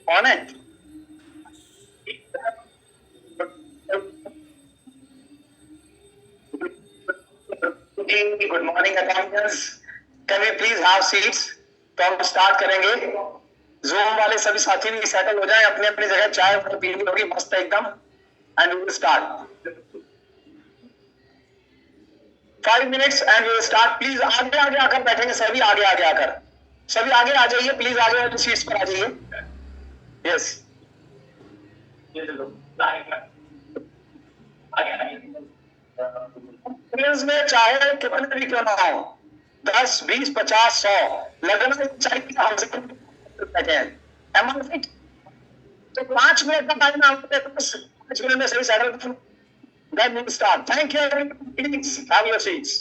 कौन है? Good morning attendance. Can we please have seats? तो हम स्टार्ट करेंगे। जूम वाले सभी साथी भी सेटल हो जाएं अपनी अपनी जगह। चाय पीनी होगी मस्त एकदम। And we will start 5 minutes and we will start. Please आगे आगे आकर बैठेंगे सभी। आगे आगे आकर सभी आगे आ जाइए प्लीज। आगे वाली सीट्स पर आ जाइए। यस में चाहे कितने भी क्यों ना हो, 10, 20, 50, 100 लगना चाहिए। हमसे तो 5 मिनट का टाइम है। 5 मिनट में सही settle. Then we'll start. Thank you everyone. Please have your seats.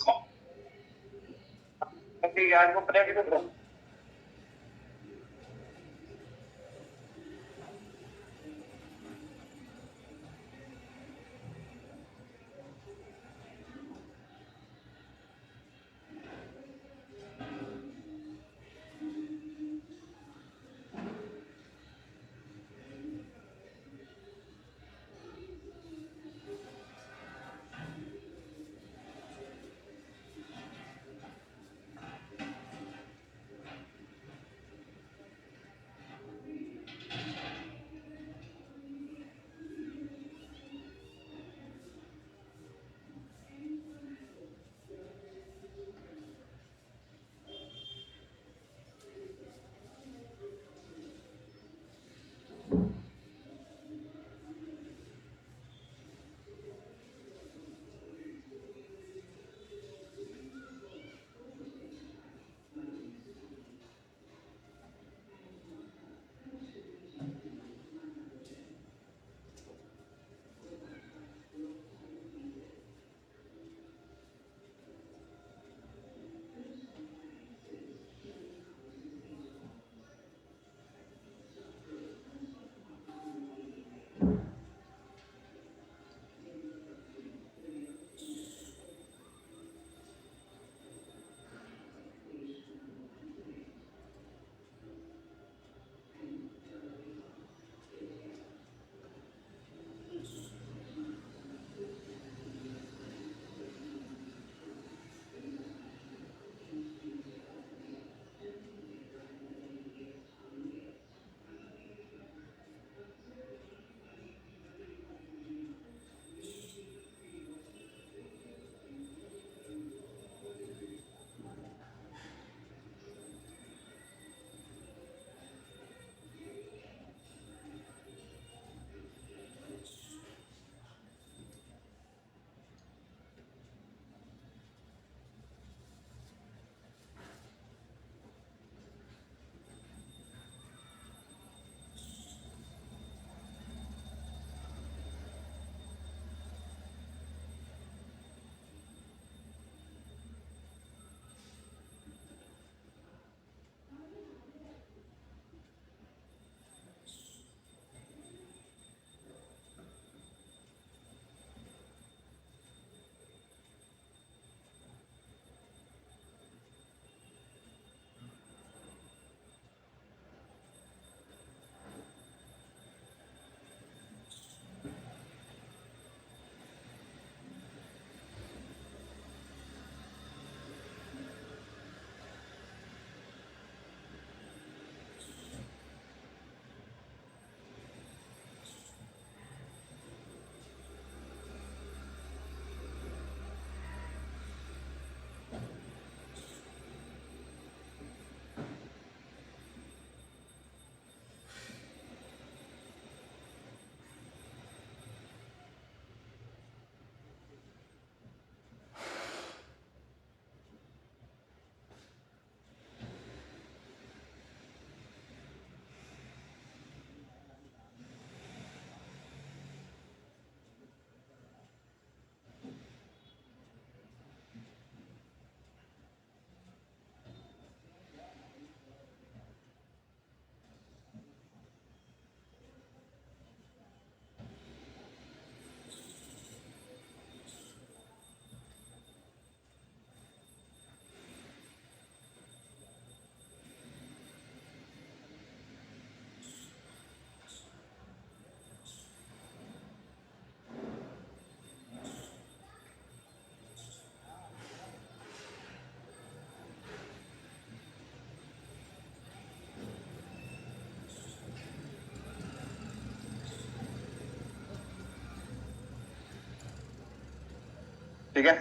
ठीक है।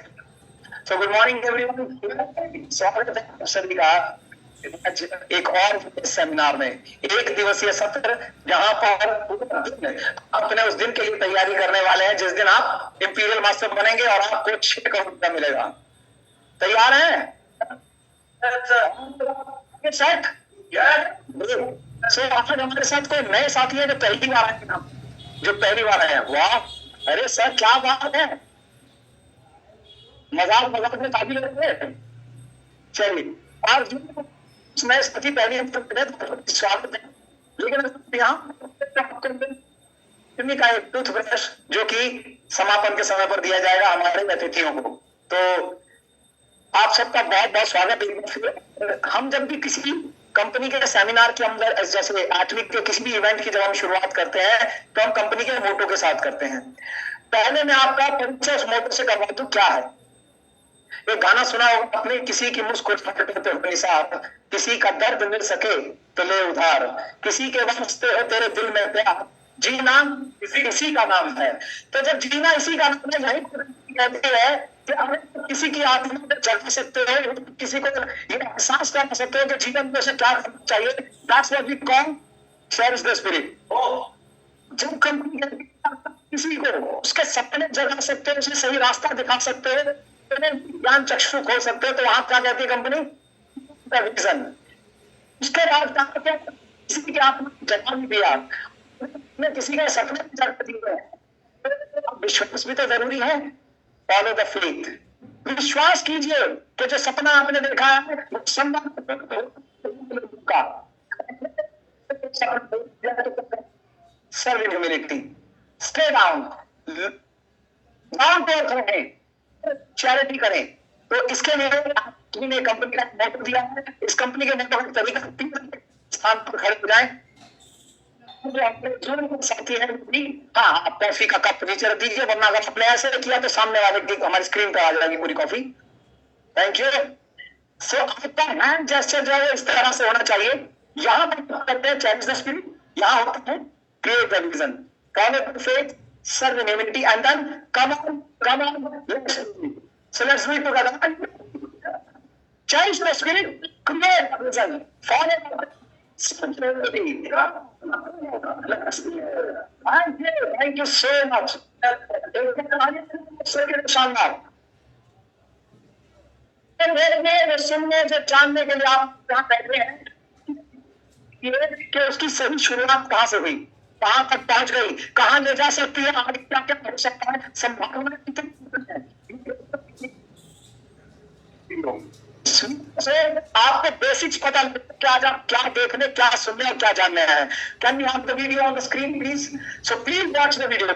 सो गुड मॉर्निंग एवरीवन, स्वागत है आप सभी का एक और सेमिनार में, एक दिवसीय सत्र, जहां पर पूरा दिन अपने उस दिन के लिए तैयारी करने वाले हैं जिस दिन आप इंपीरियल मास्टर बनेंगे और आपको 6 करोड़ रुपया मिलेगा। तैयार हैं? सेट? सो आज हमारे साथ कोई नए साथी है जो पहली बार आए ना, जो पहली बार आए हैं। वाह, अरे सर क्या बात है, मजाक मजाक में काफी लग रहे हैं। चलिए, और जो नए साथी पहली स्वागत है, लेकिन यहाँ का एक टूथब्रश जो कि समापन के समय पर दिया जाएगा हमारे अतिथियों को। तो आप सबका बहुत बहुत स्वागत है। हम जब भी किसी कंपनी के सेमिनार के अंदर, जैसे 8वीं के किसी भी इवेंट की जब हम शुरुआत करते हैं तो हम कंपनी के मोटो के साथ करते हैं। पहले मैं आपका परिचय उस मोटो से करवा दूं क्या है। एक गाना सुना होगा आपने, किसी की मुस्कुराहट पे हो निसार, किसी का दर्द मिल सके तो ले उधार, किसी के वास्ते हो तेरे दिल में प्यार, जीना इसी का नाम है। तो जब जीना इसी का नाम है, यही कहते हैं कि आप किसी की आत्मा में जगा सकते हो, किसी को ये एहसास करा सकते हो कि जीवन में से क्या करना चाहिए। That's what we call shares the spirit. जब कंपनी किसी को उसके सपने जगा सकते हो, उसे सही रास्ता दिखा सकते हो, ज्ञान चक्षु खोल सकते हो, तो वहां क्या कहती है कंपनी? विजन। उसके बाद किसी की आत्मा जगा भी दिया, किसी का सपने भी जगा दिए, विश्वास भी तो जरूरी है। फॉलो द फेथ, विश्वास कीजिए कि जो सपना आपने देखा है वो संभव का। Serve in humility, stay down, down to earth रहें, चैरिटी करें। तो इसके लिए आपने कंपनी का मोटो दिया है। इस कंपनी के मोटो का तरीका 3 स्थान पर खड़े हो जाए। साथी है, हाँ, आप कॉफी का कप नीचे रख दीजिए, वरना अगर आपने ऐसे किया तो सामने वाले की हमारी स्क्रीन पर आ जाएगी पूरी कॉफी। Thank you. सो आपका हैंड जेस्चर जो है इस तरह से होना चाहिए। यहाँ पर करते हैं चेरिश द स्पिरिट, यहाँ होता है create the vision, follow the faith, serve in humility, and then come on so let's do it together. Cherish the spirit, create the vision, follow the Thank you so much. सुनने से जानने के लिए आप यहाँ बैठे हैं कि उसकी सही शुरुआत कहाँ से हुई, कहाँ तक पहुंच गई, कहाँ ले जा सकती है, आगे क्या क्या हो सकता है, संभावना कितनी है। से आपको बेसिक्स पता क्या देखने, क्या सुनने और क्या जानने हैं। Can you have the video on the screen please? So please watch the video.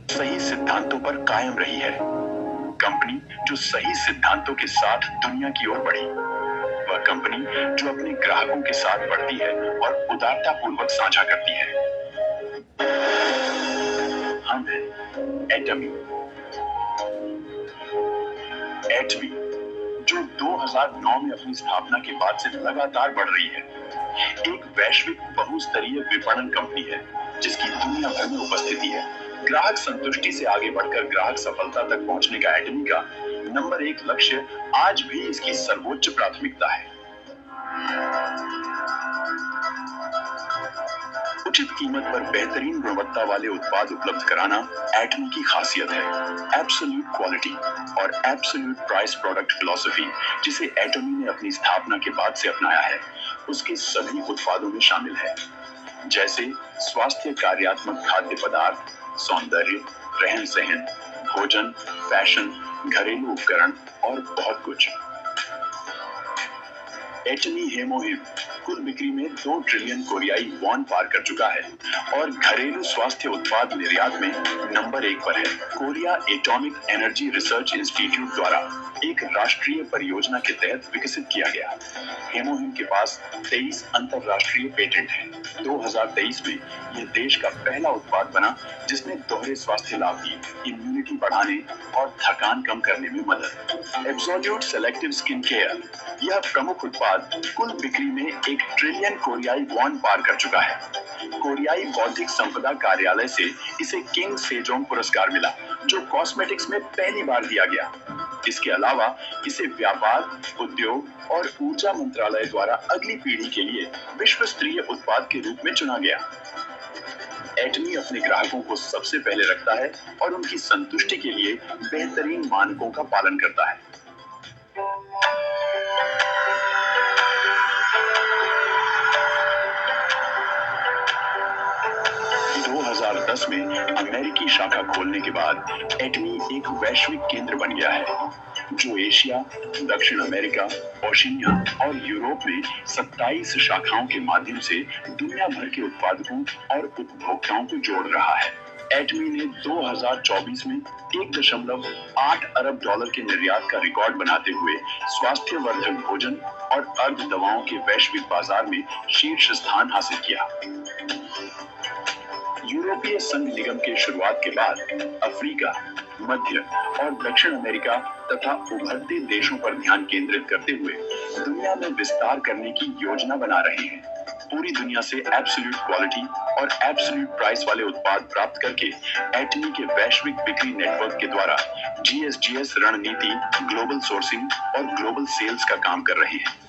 सही सिद्धांतों पर कायम रही है कंपनी जो सही सिद्धांतों के साथ दुनिया की ओर बढ़ी, वह कंपनी जो अपने ग्राहकों के साथ बढ़ती है और उदारता पूर्वक साझा करती है। हम हैं एटमी। एटमी जो 2009 में अपनी स्थापना के बाद से लगातार बढ़ रही है, एक वैश्विक बहुस्तरीय विपणन कंपनी है जिसकी दुनिया भर में उपस्थिति है। ग्राहक संतुष्टि से आगे बढ़कर ग्राहक सफलता तक पहुंचने का एटमी का नंबर 1 लक्ष्य आज भी इसकी सर्वोच्च प्राथमिकता है। उचित कीमत पर बेहतरीन गुणवत्ता वाले उत्पाद उपलब्ध कराना एटमी की खासियत है। एब्सोल्यूट क्वालिटी और एब्सोल्यूट प्राइस प्रोडक्ट फिलॉसफी, जिसे एटमी ने अपनी स्थापना के बाद से अपनाया है, उसके सभी उत्पादों में शामिल है, जैसे स्वास्थ्य कार्यात्मक खाद्य पदार्थ, सौंदर्य, रहन सहन, भोजन, फैशन, घरेलू उपकरण और बहुत कुछ। एटमी हेमोहिम कुल बिक्री में 2 ट्रिलियन कोरियाई वॉन पार कर चुका है और घरेलू स्वास्थ्य उत्पाद निर्यात में नंबर 1 पर है। Korea atomic energy research institute द्वारा एक राष्ट्रीय परियोजना के तहत विकसित किया गया हेमोहिम के पास 23 अंतरराष्ट्रीय पेटेंट हैं। 2023 में यह देश का पहला उत्पाद बना जिसने दोहरे स्वास्थ्य लाभ दिए, इम्यूनिटी बढ़ाने और थकान कम करने में मदद। एब्सोल्यूट सेलेक्टिव स्किन केयर, यह प्रमुख उत्पाद कुल बिक्री में 1 ट्रिलियन कोरियाई वॉन पार कर चुका है। कोरियाई बौद्धिक संपदा कार्यालय से इसे किंग सेजोंग पुरस्कार मिला, जो कॉस्मेटिक्स में पहली बार दिया गया। इसके अलावा इसे व्यापार, उद्योग और ऊर्जा मंत्रालय द्वारा अगली पीढ़ी के लिए विश्व स्तरीय उत्पाद के रूप में चुना गया। एटमी अपने ग्राहकों को सबसे पहले रखता है और उनकी संतुष्टि के लिए बेहतरीन मानकों का पालन करता है। 2010 में अमेरिकी शाखा खोलने के बाद एटमी एक वैश्विक केंद्र बन गया है, जो एशिया, दक्षिण अमेरिका, ओशिनिया और यूरोप में 27 शाखाओं के माध्यम से दुनिया भर के उत्पादकों और उपभोक्ताओं को जोड़ रहा है। एटमी ने 2024 में 1.8 अरब डॉलर के निर्यात का रिकॉर्ड बनाते हुए स्वास्थ्यवर्धक भोजन और अर्ध दवाओं के वैश्विक बाजार में शीर्ष स्थान हासिल किया। यूरोपीय संघ निगम के शुरुआत के बाद अफ्रीका, मध्य और दक्षिण अमेरिका तथा उभरते देशों पर ध्यान केंद्रित करते हुए दुनिया में विस्तार करने की योजना बना रहे हैं। पूरी दुनिया से एब्सोल्यूट क्वालिटी और एब्सोल्यूट प्राइस वाले उत्पाद प्राप्त करके एटमी के वैश्विक बिक्री नेटवर्क के द्वारा GSGS रणनीति, ग्लोबल सोर्सिंग और ग्लोबल सेल्स का काम कर रहे हैं।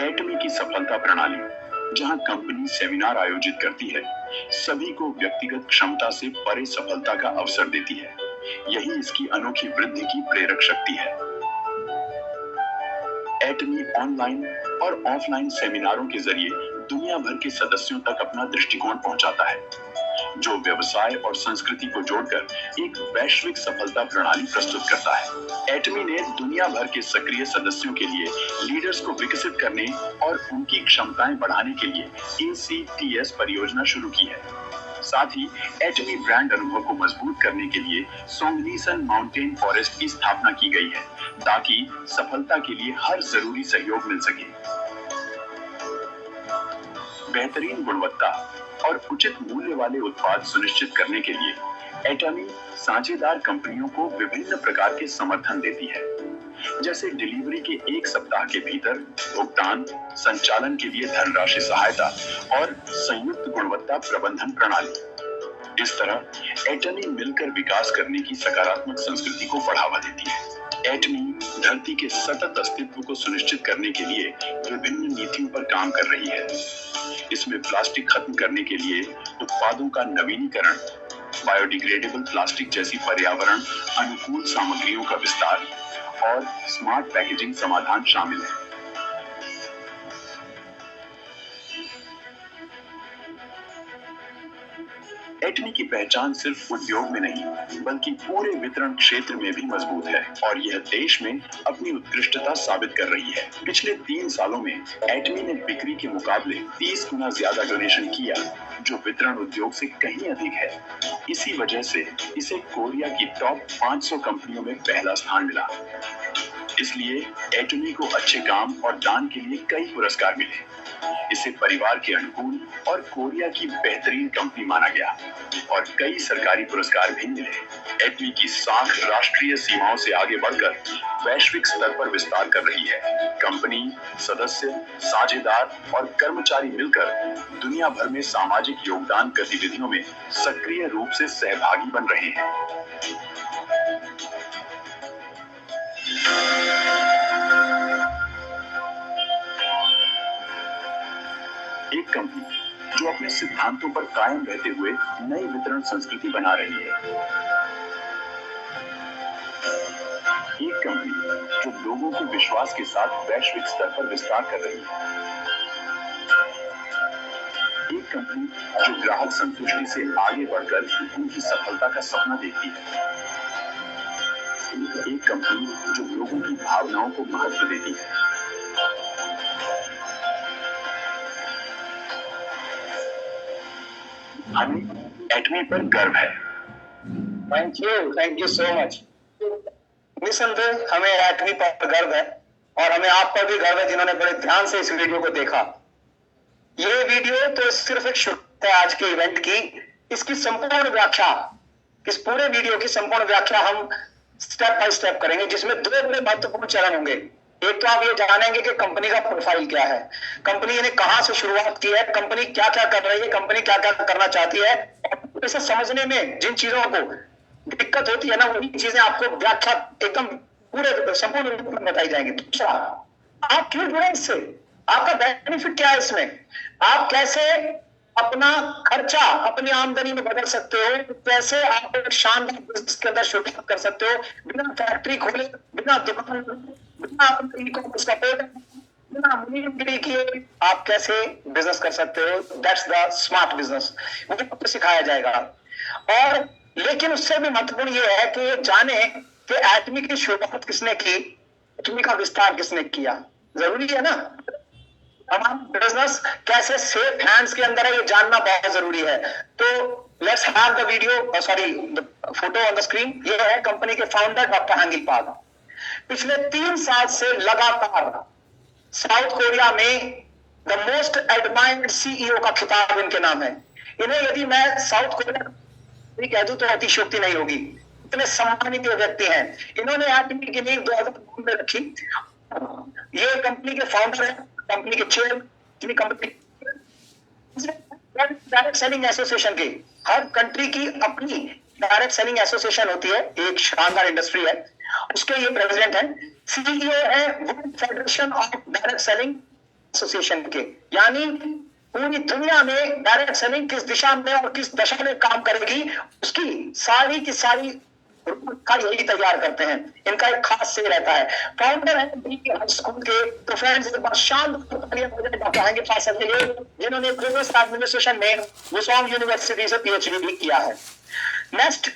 एटमी की सफलता प्रणाली, जहां कंपनी सेमिनार आयोजित करती है, सभी को व्यक्तिगत क्षमता से परे सफलता का अवसर देती है। यही इसकी अनोखी वृद्धि की प्रेरक शक्ति है। एटमी ऑनलाइन और ऑफलाइन सेमिनारों के जरिए दुनिया भर के सदस्यों तक अपना दृष्टिकोण पहुंचाता है, जो व्यवसाय और संस्कृति को जोड़कर एक वैश्विक सफलता प्रणाली प्रस्तुत करता है। एटमी ने दुनिया भर के सक्रिय सदस्यों के लिए लीडर्स को विकसित करने और उनकी क्षमताएं बढ़ाने के लिए ACTS परियोजना शुरू की है। साथ ही एटमी ब्रांड अनुभव को मजबूत करने के लिए सोंगनीसन माउंटेन फॉरेस्ट की स्थापना की गई है, ताकि सफलता के लिए हर जरूरी सहयोग मिल सके। बेहतरीन गुणवत्ता और उचित मूल्य वाले उत्पाद सुनिश्चित करने के लिए एटमी साझेदार कंपनियों को विभिन्न प्रकार के समर्थन देती है, जैसे डिलीवरी के 1 सप्ताह के भीतर भुगतान, संचालन के लिए धनराशि सहायता और संयुक्त गुणवत्ता प्रबंधन प्रणाली। इस तरह एटमी मिलकर विकास करने की सकारात्मक संस्कृति को बढ़ावा देती है। एटमी धरती के सतत अस्तित्व को सुनिश्चित करने के लिए विभिन्न नीतियों पर काम कर रही है। इसमें प्लास्टिक खत्म करने के लिए उत्पादों का नवीनीकरण, बायोडिग्रेडेबल प्लास्टिक जैसी पर्यावरण अनुकूल सामग्रियों का विस्तार और स्मार्ट पैकेजिंग समाधान शामिल है। एटमी की पहचान सिर्फ उद्योग में नहीं, बल्कि पूरे वितरण क्षेत्र में भी मजबूत है और यह देश में अपनी उत्कृष्टता साबित कर रही है। पिछले 3 सालों में एटमी ने बिक्री के मुकाबले 30 गुना ज्यादा डोनेशन किया, जो वितरण उद्योग से कहीं अधिक है। इसी वजह से इसे कोरिया की टॉप 500 कंपनियों में पहला स्थान मिला। इसलिए एटमी को अच्छे काम और दान के लिए कई पुरस्कार मिले। इसे परिवार के अनुकूल और कोरिया की बेहतरीन कंपनी माना गया और कई सरकारी पुरस्कार भी मिले। एटमी की साख राष्ट्रीय सीमाओं से आगे बढ़कर वैश्विक स्तर पर विस्तार कर रही है। कंपनी, सदस्य, साझेदार और कर्मचारी मिलकर दुनिया भर में सामाजिक योगदान गतिविधियों में सक्रिय रूप से सहभागी बन रहे हैं। एक कंपनी जो अपने सिद्धांतों पर कायम रहते हुए नई वितरण संस्कृति बना रही है। एक कंपनी जो लोगों के विश्वास के साथ वैश्विक स्तर पर विस्तार कर रही है। एक कंपनी जो ग्राहक संतुष्टि से आगे बढ़कर उनकी सफलता का सपना देखती है। एक कंपनी जो लोगों की भावनाओं को महत्व देती है। हमें एटमी पर गर्व है। Thank you so much. निसंदेह हमें एटमी पर गर्व है और हमें आप पर भी गर्व है, जिन्होंने बड़े ध्यान से इस वीडियो को देखा। ये वीडियो तो सिर्फ एक शुरुआत है आज के इवेंट की। इसकी संपूर्ण व्याख्या, इस पूरे वीडियो की संपूर्ण व्याख्या हम स्टेप बाय स्टेप करेंगे, जिसमें 2 बड़े महत्वपूर्ण चरण होंगे। एक तो आप ये जानेंगे कि कंपनी का प्रोफाइल क्या है, कंपनी ने कहां से शुरुआत की है, कंपनी क्या क्या कर रही है, कंपनी क्या क्या करना चाहती है। और इसे समझने में जिन चीजों को दिक्कत होती है ना, वही चीजें आपको व्याख्या एकदम पूरे संपूर्ण रूप में बताई जाएंगी। दूसरा, आप क्यों जुड़े इससे, आपका बेनिफिट क्या है इसमें, आप कैसे अपना खर्चा अपनी आमदनी में बदल सकते हो, कैसे आप एक शानदार बिजनेस के अंदर शुरुआत कर सकते हो, बिना फैक्ट्री खोले, बिना दुकान, बिना अपने ई-कॉमर्स का पोर्टल, बिना मुनीगिरी किए आप कैसे बिजनेस कर सकते हो। दैट्स द स्मार्ट बिजनेस, वो आपको सिखाया जाएगा। और लेकिन उससे भी महत्वपूर्ण ये है कि जाने कि एटमी की शुरुआत किसने की, एटमी का विस्तार किसने किया। जरूरी है ना, हमारा बिजनेस कैसे सेफ हैंड्स के अंदर है ये जानना बहुत जरूरी है। तो let's have the video, sorry the photo on the screen. ये है कंपनी के फाउंडर डॉक्टर हांगिल पाग। पिछले 3 साल से लगातार साउथ कोरिया में द मोस्ट एडमायर्ड सीईओ का खिताब इनके नाम है। इन्हें यदि मैं साउथ कोरिया कह दूं तो अतिशयोक्ति नहीं होगी, इतने सम्मानित व्यक्ति हैं। इन्होंने एटमी की नींव 2009 में रखी। ये कंपनी के फाउंडर है, कंपनी के chairman, company direct selling association के, हर कंट्री की अपनी डायरेक्ट सेलिंग एसोसिएशन होती है, एक शानदार इंडस्ट्री है, उसके ये प्रेसिडेंट है। सीईओ है world federation of direct selling association के, यानी पूरी दुनिया में डायरेक्ट सेलिंग किस दिशा में और किस दशा में काम करेगी उसकी सारी की सारी का यही तैयार करते हैं। इनका एक खास से रहता है। फाउंडर है हाई स्कूल के। तो फ्रेंड्स, एक बार शानदार जिन्होंने बिजनेस एडमिनिस्ट्रेशन में वुसोंग यूनिवर्सिटी से पीएचडी भी किया है। नेक्स्ट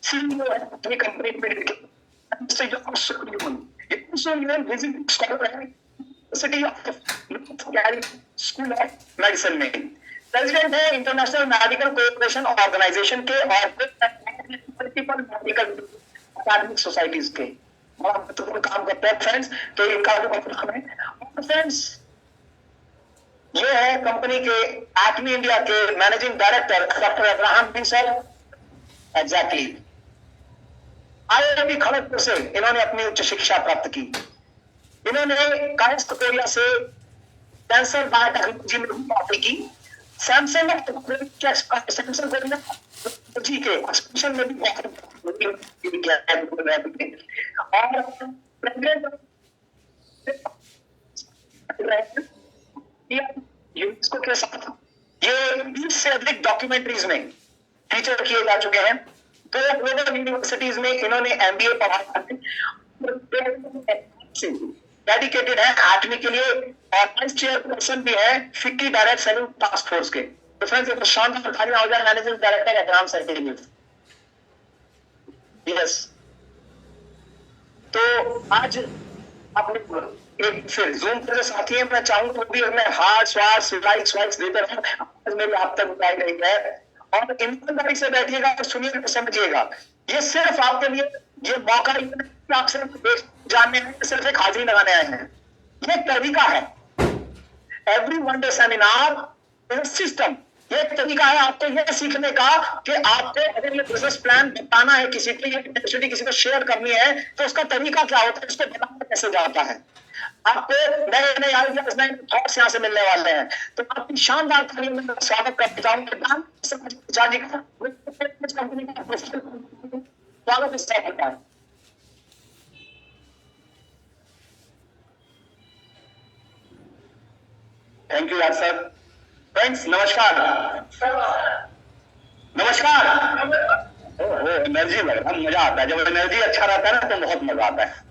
सीईओ है अपनी कंपनी में city of school of medicine में प्रेसिडेंट है इंटरनेशनल मेडिकल कोऑपरेशन ऑर्गेनाइजेशन के और मल्टीपल मेडिकल अकादमिक सोसाइटीज के, बड़ा महत्वपूर्ण काम करते हैं फ्रेंड्स। तो इनका जो नाम है, और फ्रेंड्स ये है कंपनी के एटमी इंडिया के managing director doctor Abraham Binsal. Exactly, IIT Kharagpur से इन्होंने अपनी उच्च शिक्षा प्राप्त की। इन्होंने कायस्थ कोरिया से कैंसर बायोटेक्नोलॉजी में भी पढ़ाई की। सैमसंग सैमसंग जी के एक्सपेंशन में भी यूनेस्को के साथ ये 20 से अधिक डॉक्यूमेंट्रीज में फीचर किए जा चुके हैं। तो ग्लोबल यूनिवर्सिटीज में इन्होंने एमबीए पढ़ा, डेडिकेटेड है एटमी के लिए, और वाइस चेयरपर्सन भी है FICCI direct selling task force के। तो फ्रेंड्स, एक शानदार तालियां हो जाए मैनेजिंग डायरेक्टर एग्जाम सर के लिए। यस, तो आज अपने एक फिर जूम पर जो साथी है, मैं चाहूंगा वो भी अपने हार्ट स्वार्स लाइक्स वाइक्स देते रहे। आज मेरी आप तक बताई गई है, और ईमानदारी से बैठिएगा और सुनिएगा, समझिएगा। ये सिर्फ आपके लिए ये मौका आप सिर्फ जानने आए, सिर्फ एक हाजिरी लगाने आए हैं। ये तरीका है, every one day seminar system, ये तरीका है आपको ये सीखने का कि आपको अगर ये बिजनेस प्लान बताना है किसी को, ये किसी को शेयर करनी है, तो उसका तरीका क्या होता है, उसको बताना कैसे जाता है। आपको नए नए आइडियाज, नए थॉट्स यहाँ से मिलने वाले हैं। तो आपकी शानदार तालियों में स्वागत करना चाहूंगा। कंपनी का स्वागत इस तरह होता है। थैंक यू यार सर। फ्रेंड्स, नमस्कार नमस्कार। ओहो, एनर्जी लग रहा है, मजा आता है। जब एनर्जी अच्छा रहता है ना तो बहुत मजा आता है।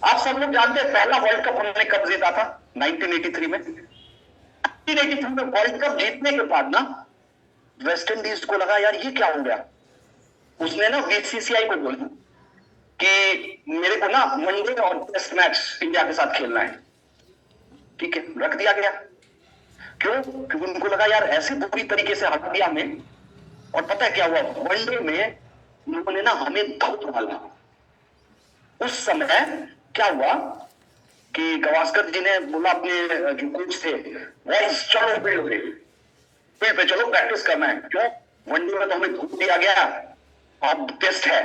आप सब लोग जानते हैं पहला वर्ल्ड कप हमने कब जीता था? 1983 में। 1983 में वर्ल्ड कप जीतने के बाद ना वेस्ट इंडीज को लगा यार ये क्या हो गया। उसने ना बीसीसीआई को बोला कि मेरे को ना वनडे और टेस्ट मैच इंडिया के साथ खेलना है। ठीक है, रख दिया गया। क्यों? क्योंकि उनको लगा यार ऐसे बुरी तरीके से हटा दिया हमें। और पता है क्या हुआ? वनडे में उन्होंने ना हमें धौत डाला। उस समय क्या हुआ कि गावस्कर जी ने बोला अपने जो कोच थे, बॉयज चलो फील्ड पे चलो, प्रैक्टिस करना है। क्यों? वनडे में तो हमें धूप दिया गया, अब टेस्ट है।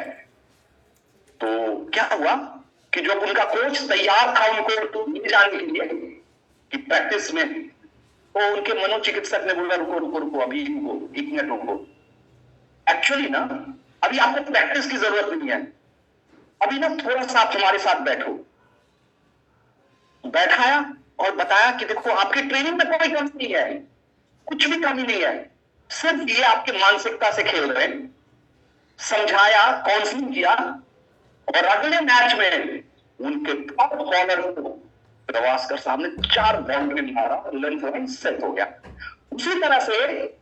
तो क्या हुआ कि जो उनका कोच तैयार था उनको ले जाने के लिए कि प्रैक्टिस में, तो उनके मनोचिकित्सक ने बोला रुको रुको रुको, अभी रुको, 1 मिनट रुको। एक्चुअली ना अभी आपको प्रैक्टिस की जरूरत नहीं है, अभी ना थोड़ा सा आप हमारे साथ बैठो। बैठाया और बताया कि देखो आपकी ट्रेनिंग में कोई कमी नहीं है, कुछ भी कमी नहीं है, सिर्फ ये आपकी मानसिकता से खेल रहे हैं। समझाया, काउंसलिंग किया, और अगले मैच में उनके टॉप बॉलर को गवास्कर साहब ने 4 बाउंड्री मारा, लेंथ लाइन सेट हो गया। उसी तरह से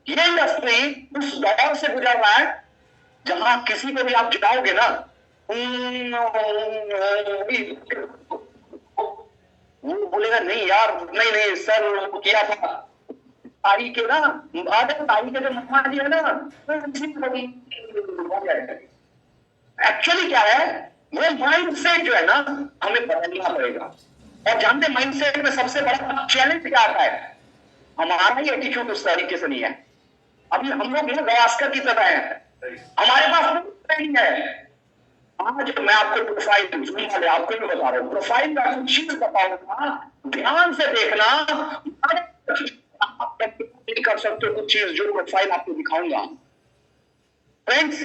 ये इंडस्ट्री उस दौर से गुजर रहा है जहां किसी को भी आप जाओगे ना, वो बोलेगा नहीं यार, नहीं नहीं सर वो किया था तारी के ना, तारी के जो मम्मा जी है ना, एक्चुअली क्या है, वो माइंड सेट जो है ना हमें बदलना पड़ेगा। और जानते माइंड सेट में सबसे बड़ा चैलेंज क्या आता है, हमारा ही एटीट्यूड उस तरीके से नहीं है। अभी हम लोग गवास्कर की तरह है, हमारे पास नहीं है। आज मैं आपको प्रोफाइल वाले आपको भी बता रहा हूं, प्रोफाइल का कुछ चीज बताऊंगा, ध्यान से देखना, आप कर सकते हो कुछ चीज जो प्रोफाइल आपको दिखाऊंगा। फ्रेंड्स,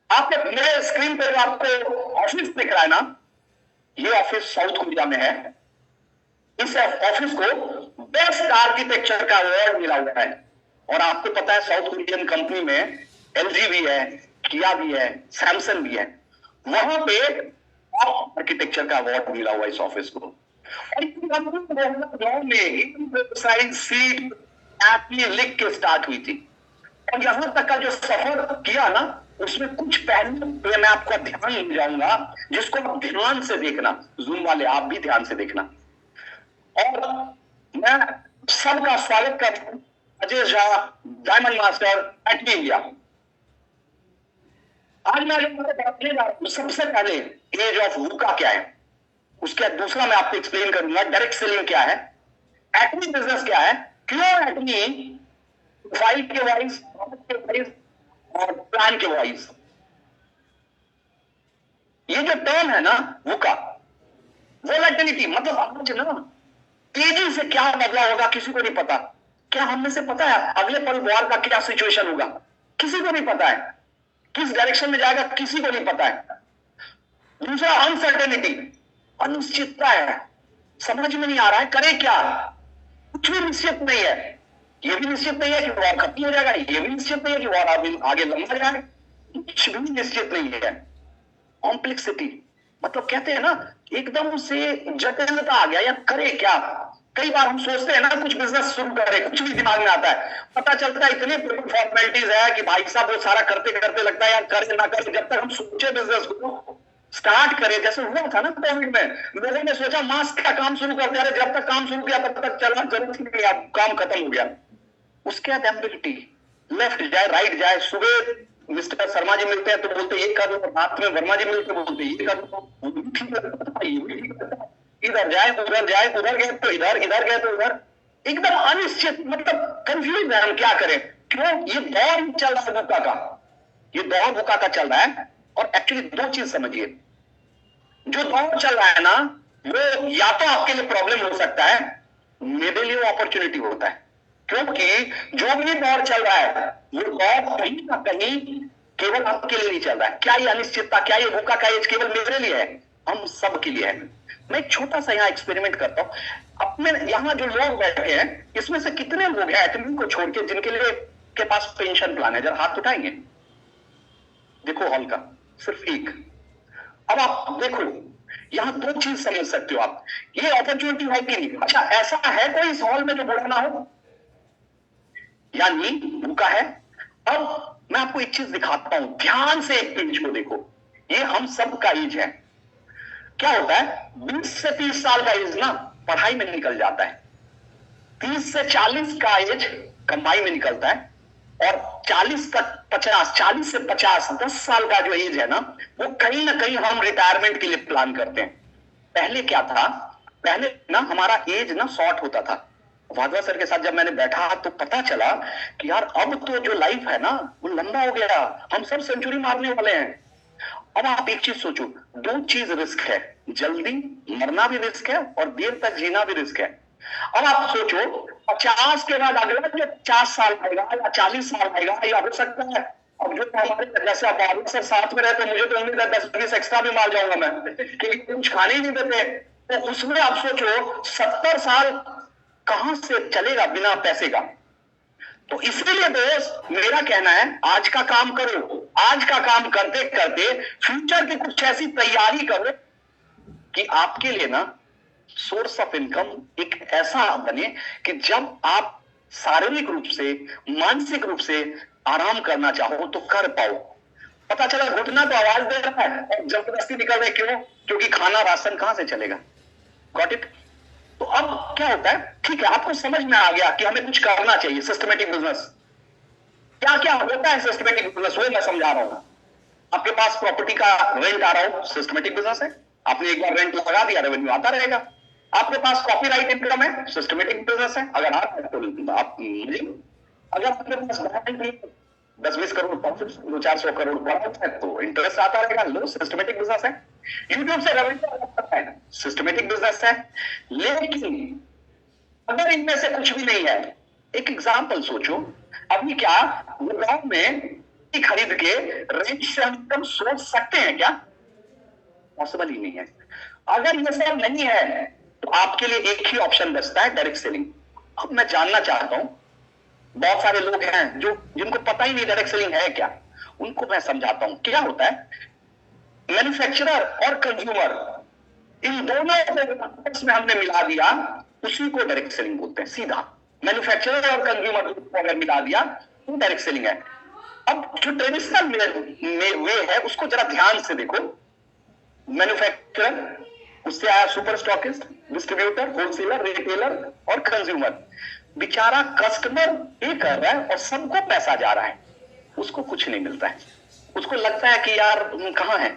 आपके मेरे स्क्रीन पर आपको ऑफिस दिख रहा है ना, ये ऑफिस साउथ कोरिया में है। इस ऑफिस को बेस्ट आर्किटेक्चर का अवार्ड मिला हुआ है। और आपको पता है साउथ कोरियन कंपनी में एलजी भी है, किया भी है, सैमसंग भी है, वहां पे आर्किटेक्चर का अवार्ड मिला हुआ है इस ऑफिस को। और सीट लिख के स्टार्ट हुई थी, और यहां तक का जो सफर किया ना, उसमें कुछ पहलू मैं आपको ध्यान ले जाऊंगा, जिसको आप ध्यान से देखना, जूम वाले आप भी ध्यान से देखना। और मैं सबका स्वागत करता हूं, Ajay Jha, diamond master, at India. आज मैं बताने जा रहा हूं, सबसे पहले एज ऑफ वुका क्या है, उसके बाद दूसरा मैं आपको एक्सप्लेन करूंगा डायरेक्ट सेलिंग क्या है, एटमी बिजनेस क्या है, क्यों एटमी फाइल के वाइज और प्लान के वाइज। ये जो टर्म है ना वुका, वोलेटिलिटी, मतलब आज ना तेजी से क्या बदलाव होगा किसी को नहीं पता। क्या हम में से पता है अगले पल वॉर का क्या सिचुएशन होगा? किसी को नहीं पता है। किस डायरेक्शन में जाएगा किसी को नहीं पता है। दूसरा अनसर्टेनिटी, अनिश्चितता है, समझ में नहीं आ रहा है करे क्या, कुछ भी निश्चित नहीं है। ये भी निश्चित नहीं है कि वॉर खत्म हो जाएगा, ये भी निश्चित नहीं है कि वॉर आगे लंबा जाएगा, कुछ भी निश्चित नहीं है। कॉम्प्लेक्सिटी, मतलब कहते हैं ना एकदम से जटिलता आ गया, या करे क्या। कई बार हम सोचते हैं ना कुछ बिजनेस शुरू करें, कुछ भी दिमाग में आता है, पता चलता है इतने फॉर्मेलिटीज है कि भाई साहब वो सारा करते करते लगता है यार करे ना करे। जब तक हम सोचे बिजनेस को स्टार्ट करें, जैसे हुआ था ना कोविड में, लोगों ने सोचा मास्क का काम शुरू कर दिया, जब तक काम शुरू किया तब तक चलना जरूरत नहीं, अब काम खत्म हो गया। उसके बाद एम्बिग्युइटी, लेफ्ट जाए राइट जाए, सुबह मिस्टर शर्मा जी मिलते हैं तो बोलते ये कर लो, रात में वर्मा जी मिलते बोलते ये कर लो, इधर जाए उधर जाए, उधर गए तो इधर, इधर गए तो उधर, एकदम अनिश्चित, मतलब कंफ्यूज है हम क्या करें। क्यों? ये दौर चल रहा है वुका का, ये दौर वुका का चल रहा है। और एक्चुअली दो चीज समझिए, जो दौर चल रहा है ना, वो या तो आपके लिए प्रॉब्लम हो सकता है, मेरे लिए अपॉर्चुनिटी होता है। क्योंकि जो भी दौर चल रहा है वो दौर कहीं ना कहीं केवल आपके लिए नहीं चल रहा है। क्या ये अनिश्चितता, क्या ये वुका का एज केवल मेरे लिए है? हम सब के लिए है। मैं एक छोटा सा यहाँ एक्सपेरिमेंट करता हूं। अपने यहाँ जो लोग बैठे हैं इसमें से कितने लोग हैं एटमी को छोड़ के जिनके लिए के पास पेंशन प्लान है? जरा हाथ उठाएंगे, देखो हॉल का सिर्फ एक। अब आप देखो यहाँ दो चीज समझ सकते हो आप, ये अपॉर्चुनिटी है कि नहीं। अच्छा, ऐसा है कोई इस हॉल में जो बड़ा ना हो? यानी भूखा है। अब मैं आपको एक चीज दिखाता हूं, ध्यान से एक पेज को देखो, ये हम सब का एज है। क्या होता है 20 से 30 साल का एज ना पढ़ाई में निकल जाता है, 30 से 40 का एज कमाई में निकलता है, और 40 तक 50, 40 से 50 10 साल का जो एज है ना, वो कहीं ना कहीं हम रिटायरमेंट के लिए प्लान करते हैं। पहले क्या था, पहले ना हमारा एज ना शॉर्ट होता था। वाधवा सर के साथ जब मैंने बैठा तो पता चला कि यार अब तो जो लाइफ है ना वो लंबा हो गया, हम सब सेंचुरी मारने वाले हैं। अब आप एक चीज सोचो, दो चीज रिस्क है, जल्दी मरना भी रिस्क है और देर तक जीना भी रिस्क है। अब आप सोचो 50 के बाद अगला जो 50 साल आएगा या 40 साल आएगा, या हो सकता है अब जो हमारे जैसे अब से साथ में रहते, मुझे तो उम्मीद है 10-20 एक्स्ट्रा भी मार जाऊंगा मैं, क्योंकि कुछ खाने ही नहीं देते। तो उसमें आप सोचो 70 साल कहां से चलेगा बिना पैसे का। तो इसलिए दोस्त मेरा कहना है, आज का काम करो, आज का काम करते करते फ्यूचर की कुछ ऐसी तैयारी करो कि आपके लिए ना सोर्स ऑफ इनकम एक ऐसा बने कि जब आप शारीरिक रूप से, मानसिक रूप से आराम करना चाहो तो कर पाओ। पता चला घुटना तो आवाज दे रहा है और जबरदस्ती निकल रहे, क्यों? क्योंकि खाना राशन कहां से चलेगा। Got it? तो अब क्या होता है, ठीक है आपको समझ में आ गया कि हमें कुछ करना चाहिए, सिस्टमेटिक बिजनेस। क्या क्या होता है सिस्टमेटिक बिजनेस, वो मैं समझा रहा हूं। आपके पास प्रॉपर्टी का रेंट आ रहा हो, सिस्टमेटिक बिजनेस है। आपने एक बार रेंट लगा दिया, रेवेन्यू आता रहेगा। आपके पास कॉपीराइट इनकम है, सिस्टमेटिक बिजनेस है। अगर आप आप अगर आपके पास 10-20 करोड़ प्रॉफिट, 200-400 करोड़ प्रॉफिट है तो इंटरेस्ट आता रहेगा, लो सिस्टमेटिक बिजनेस है। यूट्यूब से रेवेन्यू आता है, सिस्टमेटिक बिजनेस है। लेकिन अगर इनमें से कुछ भी नहीं है, एक एग्जांपल सोचो, अभी क्या गांव में खरीद के रेंट से इनकम सोच सकते हैं क्या? पॉसिबल ही नहीं है। अगर ये सब नहीं है तो आपके लिए एक ही ऑप्शन बचता है, डायरेक्ट सेलिंग। अब मैं जानना चाहता हूं, बहुत सारे लोग हैं जो जिनको पता ही नहीं डायरेक्ट सेलिंग है क्या, उनको मैं समझाता हूं क्या होता है। मैन्युफैक्चरर और कंज्यूमर, इन दोनों को आपस में हमने मिला दिया, उसी को डायरेक्ट सेलिंग बोलते हैं। सीधा मैन्युफैक्चरर और कंज्यूमर को अगर मिला दिया तो डायरेक्ट सेलिंग है। अब जो ट्रेडिशनल वे है उसको जरा ध्यान से देखो। मैन्युफैक्चरर, उससे आया super stockist, distributor, wholesaler, retailer और कंज्यूमर। बेचारा कस्टमर पे कर रहा है और सबको पैसा जा रहा है, उसको कुछ नहीं मिलता है। उसको लगता है कि यार कहां है।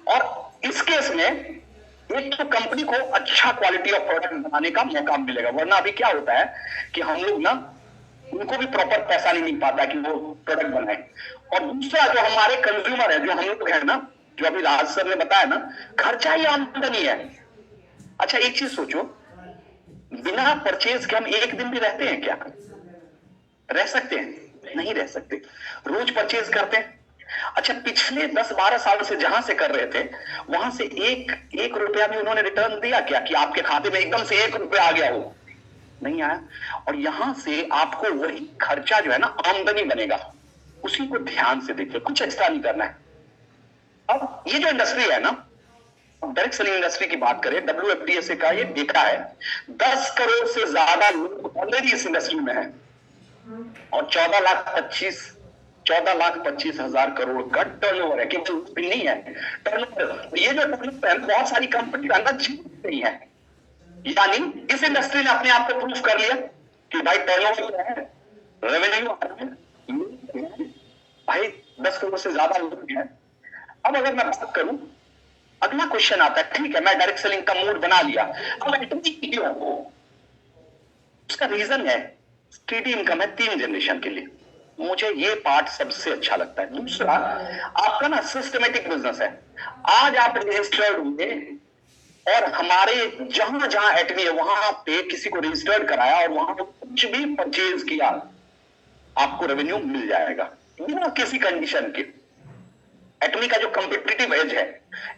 और इस केस में एक तो कंपनी को अच्छा क्वालिटी ऑफ प्रोडक्ट बनाने का मौका मिलेगा, वरना अभी क्या होता है कि हम लोग ना, उनको भी प्रॉपर पैसा नहीं मिल पाता कि वो प्रोडक्ट बनाए। और दूसरा जो हमारे कंज्यूमर है, जो हम लोग है ना, जो अभी राज सर ने बताया ना, खर्चा ही आमदनी है। अच्छा एक चीज सोचो, बिना परचेज के हम एक दिन भी रहते हैं क्या? रह सकते हैं? नहीं रह सकते। रोज परचेज करते हैं। अच्छा पिछले 10-12 साल से जहां से कर रहे थे, वहां से एक रुपया भी उन्होंने रिटर्न दिया क्या कि आपके खाते में एकदम से 1 रुपया आ गया हो? नहीं आया। और यहां से आपको वही खर्चा जो है ना, आमदनी बनेगा। उसी को ध्यान से देखिए, कुछ एक्स्ट्रा नहीं करना है। अब ये जो इंडस्ट्री है ना, डायरेक्ट सेलिंग इंडस्ट्री की बात करें, WFDSA का ये देखा है 10 करोड़ से ज्यादा लोग ऑलरेडी इस इंडस्ट्री में है और 14,25,000 करोड़ का टर्नओवर है। केवल नहीं है टर्नओवर, ये जो टर्नओवर है बहुत सारी कंपनी का अंदर जीत नहीं है। यानी इस इंडस्ट्री ने अपने आप को प्रूफ कर लिया कि भाई टर्नओवर है, रेवेन्यू आ रहा है, भाई 10 करोड़ से ज्यादा लोग हैं। अब अगर मैं बात करूं, अगला क्वेश्चन आता है, ठीक है मैं डायरेक्ट सेलिंग का मूड बना लिया, अब एटमी क्यों? उसका रीजन है स्टेडी इनकम है 3 जनरेशन के लिए। मुझे ये पार्ट सबसे अच्छा लगता है। दूसरा आपका ना सिस्टमेटिक बिजनेस है। आज आप रजिस्टर्ड हुए और हमारे जहां जहां एटमी है वहां पे किसी को रजिस्टर्ड कराया और वहां पे कुछ भी परचेज किया, आपको रेवेन्यू मिल जाएगा बिना किसी कंडीशन के। एटमी का जो कॉम्पिटिटिव एज है,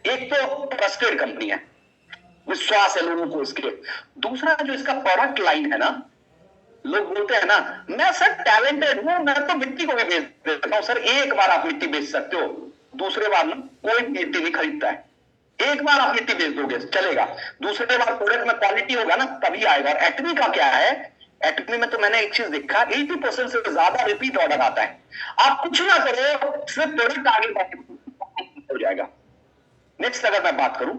एक तो ट्रस्टेड कंपनी है, विश्वास है लोगों को इसके। दूसरा जो इसका प्रोडक्ट लाइन है ना, लोग बोलते हैं ना, मैं सर टैलेंटेड हूं, मैं तो मिट्टी को भी बेच देता हूं। सर एक बार आप मिट्टी बेच सकते हो, दूसरे बार ना कोई मिट्टी नहीं खरीदता है। एक बार आप मिट्टी बेच दोगे चलेगा, दूसरे बार प्रोडक्ट में क्वालिटी होगा ना तभी आएगा। और एटमी का क्या है, एटमी में तो मैंने एक चीज देखा, 80% से ज्यादा रिपीट ऑर्डर आता है। आप कुछ ना करो, सिर्फ प्रोडक्ट आगे हो जाएगा। नेक्स्ट अगर मैं बात करूं,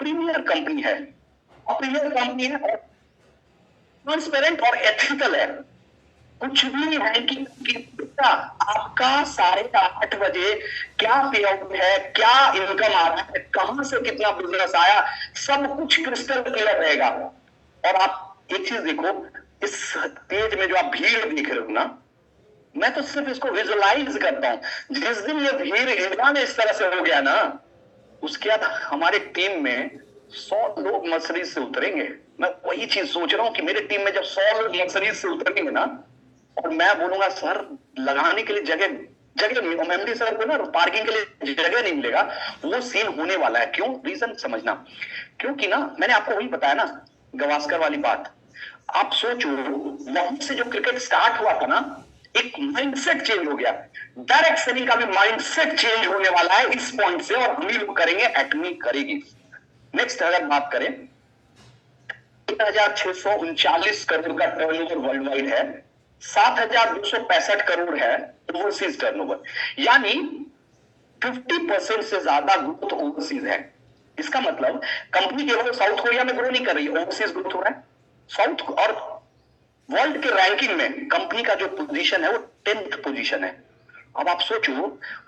प्रीमियर कंपनी है, और प्रीमियर कंपनी है और ट्रांसपेरेंट और एथिकल है। कुछ भी है कि आपका 8:30 बजे क्या पे आउट है, क्या इनकम आ रहा है, कहां से कितना बिजनेस आया, सब कुछ क्रिस्टल क्लियर रहेगा। और आप एक चीज देखो, इस पेज में जो आप भीड़ देख रहे हो ना, मैं तो सिर्फ इसको विजुलाइज करता हूं। जिस दिन ये भीड़ ईरान इस तरह से हो गया ना, उसके बाद हमारे टीम में 100 लोग मर्सिडीज से उतरेंगे। मैं वही चीज सोच रहा हूं कि मेरे टीम में जब 100 लोग मर्सिडीज से उतरेंगे ना, और मैं बोलूंगा सर लगाने के लिए जगह मेमोरी सर को ना पार्किंग के लिए जगह नहीं मिलेगा, वो सीन होने वाला है। क्यों? रीजन समझना। क्योंकि ना मैंने आपको वही बताया ना, गवास्कर वाली बात। आप सोचो, वहां से जो क्रिकेट स्टार्ट हुआ था ना, एक माइंडसेट चेंज हो गया। डायरेक्ट सेलिंग का भी माइंडसेट चेंज होने वाला है इस पॉइंट से, और हम ही लोग करेंगे, एटमी करेगी। नेक्स्ट अगर बात करें, 1639 करोड़ का टर्नओवर वर्ल्ड वाइड है, 7265 करोड़ है ओवरसीज टर्नओवर, यानी 50% से ज्यादा ग्रोथ ओवरसीज है। इसका मतलब कंपनी केवल साउथ कोरिया में ग्रो नहीं कर रही, ओवरसीज ग्रोथ हो रहा है। साउथ और वर्ल्ड के रैंकिंग में कंपनी का जो पोजीशन है वो 10th पोजीशन है। अब आप सोचो,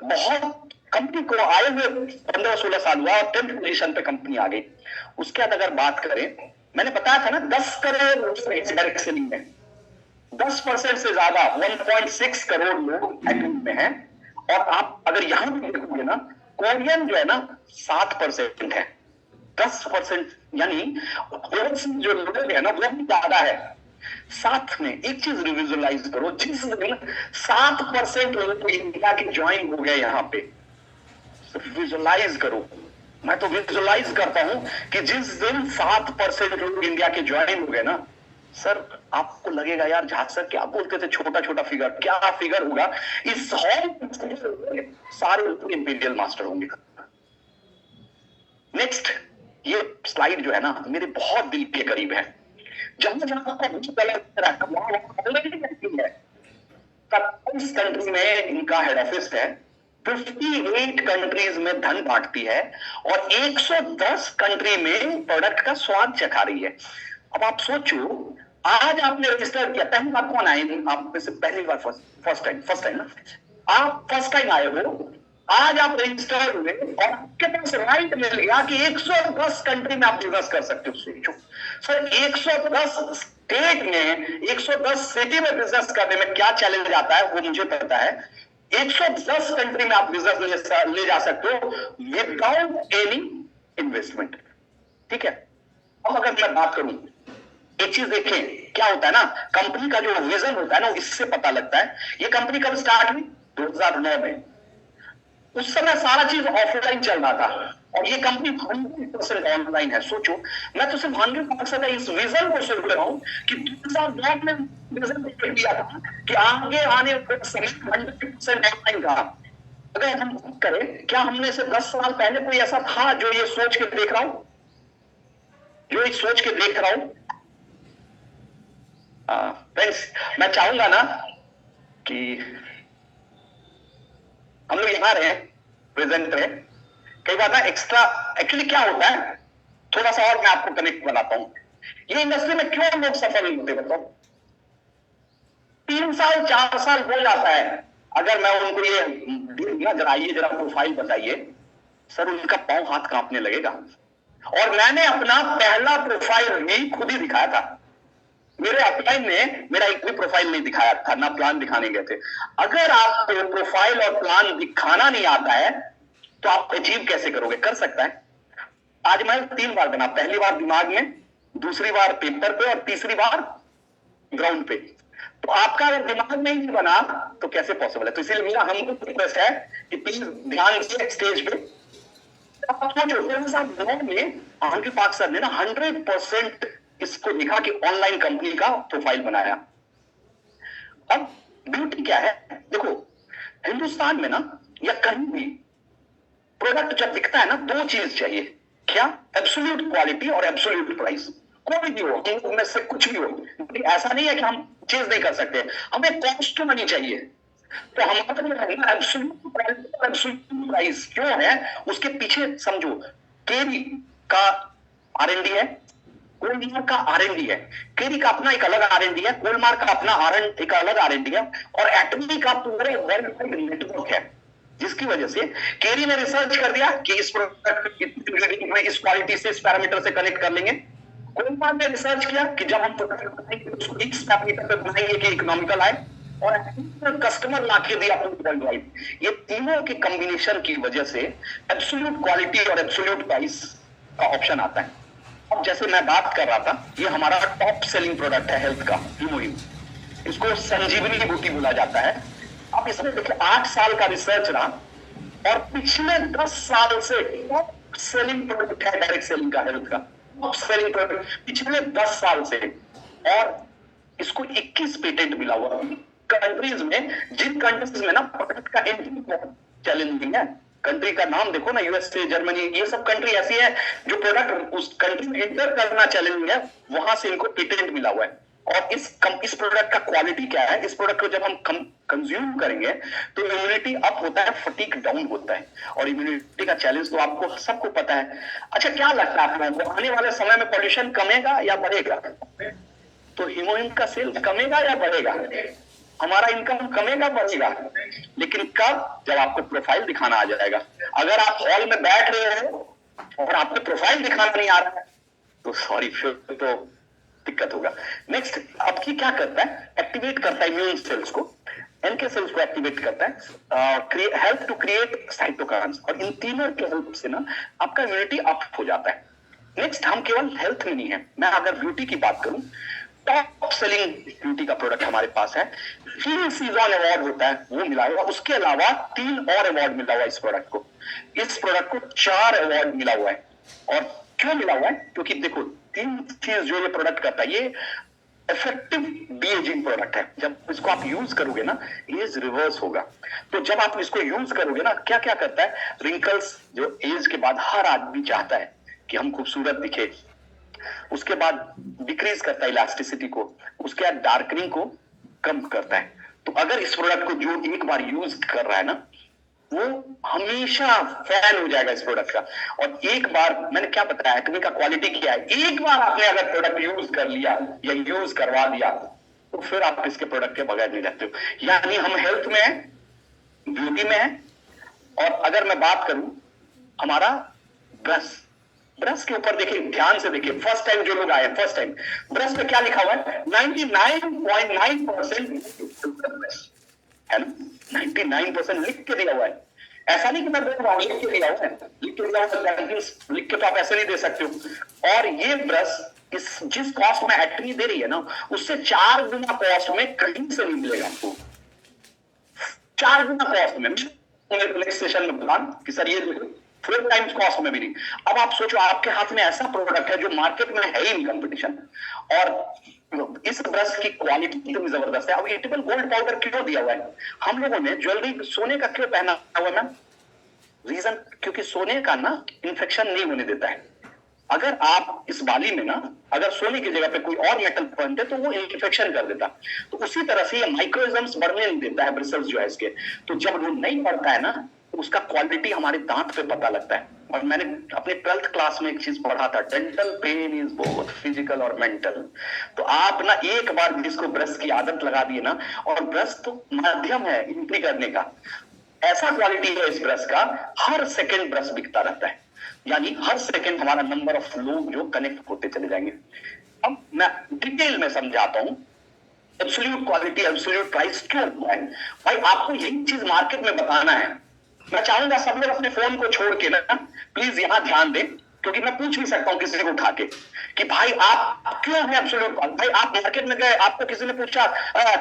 बहुत कंपनी को आए हुए 15-16 साल हुआ और 10th पोजीशन पे कंपनी आ गई। उसके बाद अगर बात करें, मैंने बताया था ना 10 करोड़ डायरेक्ट सेलिंग में, 10% से ज्यादा 1.6 करोड़ लोग एक्टिव में हैं। और आप अगर यहां भी देखोगे ना, कोरियन जो है ना 7% है, 10% यानी ओवरसीज जो लोग है ना वो भी ज्यादा है। साथ में एक चीज रिविजुलाइज करो, जिस दिन 7% लोग इंडिया के ज्वाइन हो गए यहां पे, विजुलाइज करो। मैं तो विजुलाइज करता हूं कि जिस दिन 7% लोग इंडिया के ज्वाइन हो गए ना, सर आपको लगेगा यार जहाज सर क्या बोलते थे, छोटा छोटा फिगर, क्या फिगर होगा। इस हॉल सारे इंपीरियल मास्टर होंगे। नेक्स्ट, ये स्लाइड जो है ना मेरे बहुत दिल के करीब है। जहां जहां आपका है, 27 कंट्री में इनका हेड ऑफिस है, 58 कंट्रीज में धन बांटती है, और 110 कंट्री में प्रोडक्ट का स्वाद चखा रही है। अब आप सोचो, आज आपने रजिस्टर किया, पहली बार कौन आए? आप में से पहली बार फर्स्ट टाइम ना, आप फर्स्ट टाइम आए हो, आज आप रजिस्टर हुए और आपके पास राइट मिल गया कि 110 कंट्री में आप बिजनेस कर सकते हो। सोचो सर, 110 स्टेट में, 110 सिटी में बिजनेस करने में क्या चैलेंज आता है वो मुझे पता है। 110 कंट्री में आप बिजनेस ले जा सकते हो विदाउट एनी इन्वेस्टमेंट। ठीक है, अब अगर मैं बात करूं, एक चीज देखें क्या होता है ना, कंपनी का जो विजन होता है ना, इससे पता लगता है। ये कंपनी कब स्टार्ट हुई? 2009 में। उस समय सारा चीज ऑफलाइन चल रहा था, और ये कंपनी 100% ऑनलाइन है। सोचो, मैं तो सिर्फ 100% इस विजन को सोच रहा हूं कि 2009 में विजन दिया था कि आगे आने वाले समय 100% ऑनलाइन का। अगर हम करें, क्या हमने से 10 साल पहले कोई ऐसा था जो ये सोच के देख रहा हूं, फ्रेंड्स, मैं चाहूंगा ना कि हम लोग यहां रहे, प्रेजेंट रहे। कई बार ना एक्स्ट्रा, एक्चुअली क्या होता है, थोड़ा सा और मैं आपको कनेक्ट बनाता हूं। ये इंडस्ट्री में क्यों लोग सफल नहीं होते बताओ? 3 साल 4 साल हो जाता है। अगर मैं उनको ये जरा आइए, जरा प्रोफाइल बताइए, सर उनका पांव हाथ कांपने लगेगा। और मैंने अपना पहला प्रोफाइल भी खुद ही दिखाया था। मेरे अपलाइन ने मेरा एक भी प्रोफाइल नहीं दिखाया था, ना प्लान दिखाने गए थे। अगर आपको प्रोफाइल और प्लान दिखाना नहीं आता है तो आप अचीव कैसे करोगे? कर सकता है। ताजमहल 3 बार बना, पहली बार दिमाग में, दूसरी बार पेपर पे, और तीसरी बार ग्राउंड पे। तो आपका अगर दिमाग में ही नहीं बना तो कैसे पॉसिबल है? तो इसीलिए मेरा हम रिक्वेस्ट है कि प्लीज ध्यान दीजिए स्टेज पे। में आंकिल पाक सर ने ना 100% इसको लिखा कि ऑनलाइन कंपनी का प्रोफाइल बनाया। अब ब्यूटी क्या है? देखो, हिंदुस्तान में ना या कहीं भी प्रोडक्ट जब दिखता है ना, 2 चीज चाहिए। क्या? एब्सोल्यूट क्वालिटी और एब्सोल्यूट प्राइस। कोई भी हो, इनमें से कुछ भी हो, ऐसा नहीं है कि हम चीज नहीं कर सकते, हमें कॉस्ट टू मनी चाहिए। तो हमारा एब्सोल्यूट क्वालिटी और एब्सोल्यूट प्राइस क्यों है, उसके पीछे समझो, केरी का R&D है, कोलमार्क का R&D है। केरी का अपना एक अलग R&D है, कोलमार्क का अपना एक अलग R&D है, और एटमी का पूरे वर्ल्ड वाइड नेटवर्क है। जिसकी वजह से केरी ने रिसर्च कर दिया कि इस प्रोडक्ट में इस क्वालिटी से, इस पैरामीटर से कनेक्ट कर लेंगे। कोलमार्क ने रिसर्च किया कि जब हम प्रोडक्ट बनाएंगे उसको इस पैरामीटर पे बनाएंगे कि इकोनॉमिकल आए। और कस्टमर लाके दिया वर्ल्ड वाइड। ये तीनों के कॉम्बिनेशन की वजह से एब्सोल्यूट क्वालिटी और एब्सोल्यूट प्राइस का ऑप्शन आता है। अब जैसे मैं बात कर रहा था, ये हमारा टॉप सेलिंग प्रोडक्ट है हेल्थ का हीमोहिम, इसको संजीवनी बूटी बोला जाता है। अब इसमें देखिए 8 साल का रिसर्च रहा और पिछले 10 साल से टॉप सेलिंग प्रोडक्ट है डायरेक्ट सेलिंग का हेल्थ का, टॉप सेलिंग प्रोडक्ट पिछले 10 साल से। और इसको 21 पेटेंट मिला हुआ कंट्रीज में, जिन कंट्रीज में ना प्रोडक्ट का एंट्री चैलेंजिंग है। कंट्री का नाम देखो ना, यूएसए, जर्मनी, ये सब कंट्री ऐसी है जो प्रोडक्ट उस कंट्री में एंटर करना चैलेंजिंग है, वहां से इनको पेटेंट मिला हुआ है। और इस प्रोडक्ट का क्वालिटी क्या है, इस प्रोडक्ट को जब हम कंज्यूम करेंगे तो इम्यूनिटी अप होता है, फटीग डाउन होता है। और इम्यूनिटी का चैलेंज तो आपको सबको पता है। अच्छा, क्या लगता है आप लोगों को आने वाले समय में पॉल्यूशन कमेगा या बढ़ेगा? तो हीमोहिम का सेल कमेगा या बढ़ेगा? हमारा इनकम कमेगा बढ़ेगा? लेकिन कब? जब आपको प्रोफाइल दिखाना आ जाएगा। अगर आप हॉल में बैठ रहे हो और आपको प्रोफाइल दिखाना नहीं आ रहा है तो सॉरी, फिर तो दिक्कत होगा। नेक्स्ट, अब की क्या करता है, एक्टिवेट करता है इम्यून सेल्स को, एनके सेल्स को एक्टिवेट करता है, हेल्प टू क्रिएट साइटोकाइन्स। और इन तीनों के हेल्प से ना आपका इम्यूनिटी अप हो जाता है। नेक्स्ट, हम केवल हेल्थ में नहीं है, मैं अगर ब्यूटी की बात करूं, टॉप सेलिंग ब्यूटी का प्रोडक्ट हमारे पास है, फील सीजन अवार्ड होता है वो मिला हुआ। उसके अलावा 3 और अवार्ड मिला हुआ इस प्रोडक्ट को। इस प्रोडक्ट को 4 अवार्ड मिला हुआ है। और क्यों मिला हुआ है? क्योंकि देखो 3 चीज जो ये प्रोडक्ट करता है, ये इफेक्टिव डी एजिंग प्रोडक्ट है। जब इसको आप यूज करोगे ना, एज रिवर्स होगा। तो जब आप इसको यूज करोगे ना, क्या क्या करता है, रिंकल्स जो एज के बाद हर आदमी चाहता है कि हम खूबसूरत दिखे, उसके बाद डिक्रीज करता है इलास्टिसिटी को, उसके बाद डार्कनिंग को कम करता है। तो अगर इस प्रोडक्ट को जो एक बार यूज कर रहा है ना, वो हमेशा फैन हो जाएगा इस प्रोडक्ट का। और एक बार मैंने क्या बताया, एक्ने का क्वालिटी क्या है, एक बार आपने अगर प्रोडक्ट यूज कर लिया या यूज करवा दिया तो फिर आप इसके प्रोडक्ट के बगैर नहीं रहते हो। यानी हम हेल्थ में है, ब्यूटी में है। और अगर मैं बात करूं हमारा ब्रश के ऊपर देखिए, ध्यान से देखिए, फर्स्ट टाइम जो लोग आए, फर्स्ट टाइम ब्रश पे क्या लिखा हुआ है, 99.9% है ना, 99% लिख के दिया हुआ है। ऐसा नहीं कि मैं बोल रहा हूं, लिख के दिया हुआ है, लिख के तो आप ऐसे नहीं दे सकते हो। और ये ब्रश जिस कॉस्ट में एक्टनी दे रही है ना, उससे 4 गुना कॉस्ट में कहीं से नहीं मिलेगा आपको। 4 गुना कॉस्ट में। नेक्स्ट सेशन में बता कि सर ये 4 टाइम्स कॉस्ट में भी नहीं। अब आप सोचो, आपके हाथ में ऐसा प्रोडक्ट है जो मार्केट में है ही नहीं कंपटीशन, और इस ब्रश की क्वालिटी इतनी जबरदस्त है। अब इटेबल गोल्ड पाउडर क्यों दिया हुआ है? हम लोगों ने ज्वेलरी सोने का क्यों पहना हुआ मैम? रीजन, क्योंकि सोने का ना इन्फेक्शन नहीं होने देता है। अगर आप इस बाली में ना अगर सोने की जगह पे कोई और मेटल पहनते तो वो इन्फेक्शन कर देता। तो उसी तरह से ये माइक्रोइज्म्स बढ़ने नहीं देता है ब्रिसल्स जो है इसके। तो जब वो नहीं बढ़ता है ना, तो उसका क्वालिटी हमारे दांत पे पता लगता है। और मैंने अपने 12th क्लास में एक चीज पढ़ा था, dental pen is both physical और मेंटल। तो आप ना एक बार जिसको ब्रश की आदत लगा दिए ना, और ब्रश तो माध्यम है एंट्री करने का, ऐसा क्वालिटी है इस ब्रश का, हर सेकंड ब्रश बिकता रहता है। यानी हर सेकंड हमारा नंबर ऑफ लोग जो कनेक्ट होते चले जाएंगे। अब मैं डिटेल में समझाता हूं एब्सोल्यूट क्वालिटी, एब्सोल्यूट प्राइस क्यों होता है। भाई आपको यही चीज मार्केट में बताना है। मैं चाहूंगा सब लोग अपने फोन को छोड़ के ना प्लीज यहां ध्यान दें, क्योंकि मैं पूछ भी सकता हूं किसी को उठा के कि भाई आप क्यों है एब्सोल्यूट। भाई आप मार्केट में गए, आपको किसी ने पूछा,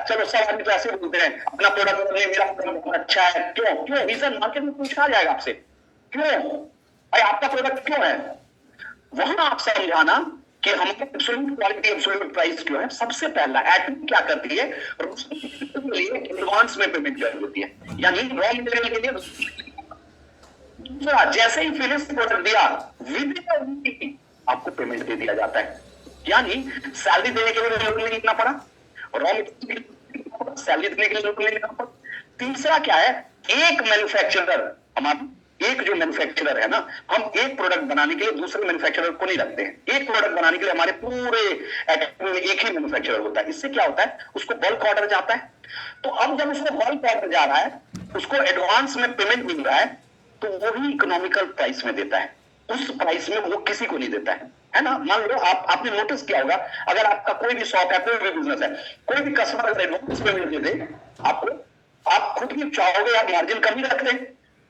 चलो सब आदमी तो ऐसे बोलते हैं अपना प्रोडक्ट मेरा प्रोडक्ट अच्छा है, क्यों रीजन मार्केट में पूछा जाएगा आपसे, क्यों भाई आपका प्रोडक्ट क्यों है। वहां आप समझाना कि हमारे एब्सोल्यूट क्वालिटी, एब्सोल्यूट प्राइस क्यों है। सबसे पहला एटमी क्या करती है, एडवांस में पेमेंट कर देती है, यानी रॉ मटेरियल के लिए जैसे ही फिनिश प्रोडक्ट दिया विद आपको पेमेंट दे दिया जाता है। यानी सैलरी देने के लिए जरूरत नहीं लिखना पड़ा, रॉ मटेरियल सैलरी देने के लिए जरूरत नहीं लिखना पड़ा। तीसरा क्या है, एक मैन्युफैक्चरर, हमारा एक जो मैन्युफैक्चरर है ना, हम एक प्रोडक्ट बनाने के लिए दूसरे मैन्युफैक्चरर को नहीं रखते हैं। एक प्रोडक्ट बनाने के लिए हमारे पूरे एक ही मैन्युफैक्चरर होता है। इससे क्या होता है, उसको बल्क ऑर्डर जाता है। तो अब जब उसको बल्क ऑर्डर जा रहा है, उसको एडवांस में पेमेंट मिल रहा है, तो वो ही इकोनॉमिकल प्राइस में देता है। उस प्राइस में वो किसी को नहीं देता है ना। मान लो आपने नोटिस किया होगा, अगर आपका कोई भी शॉप है, कोई भी बिजनेस है, कोई भी कस्टमर अगर नोटिस में दे दे आपको, आप खुद भी चाहोगे यार मार्जिन कम ही रख दें।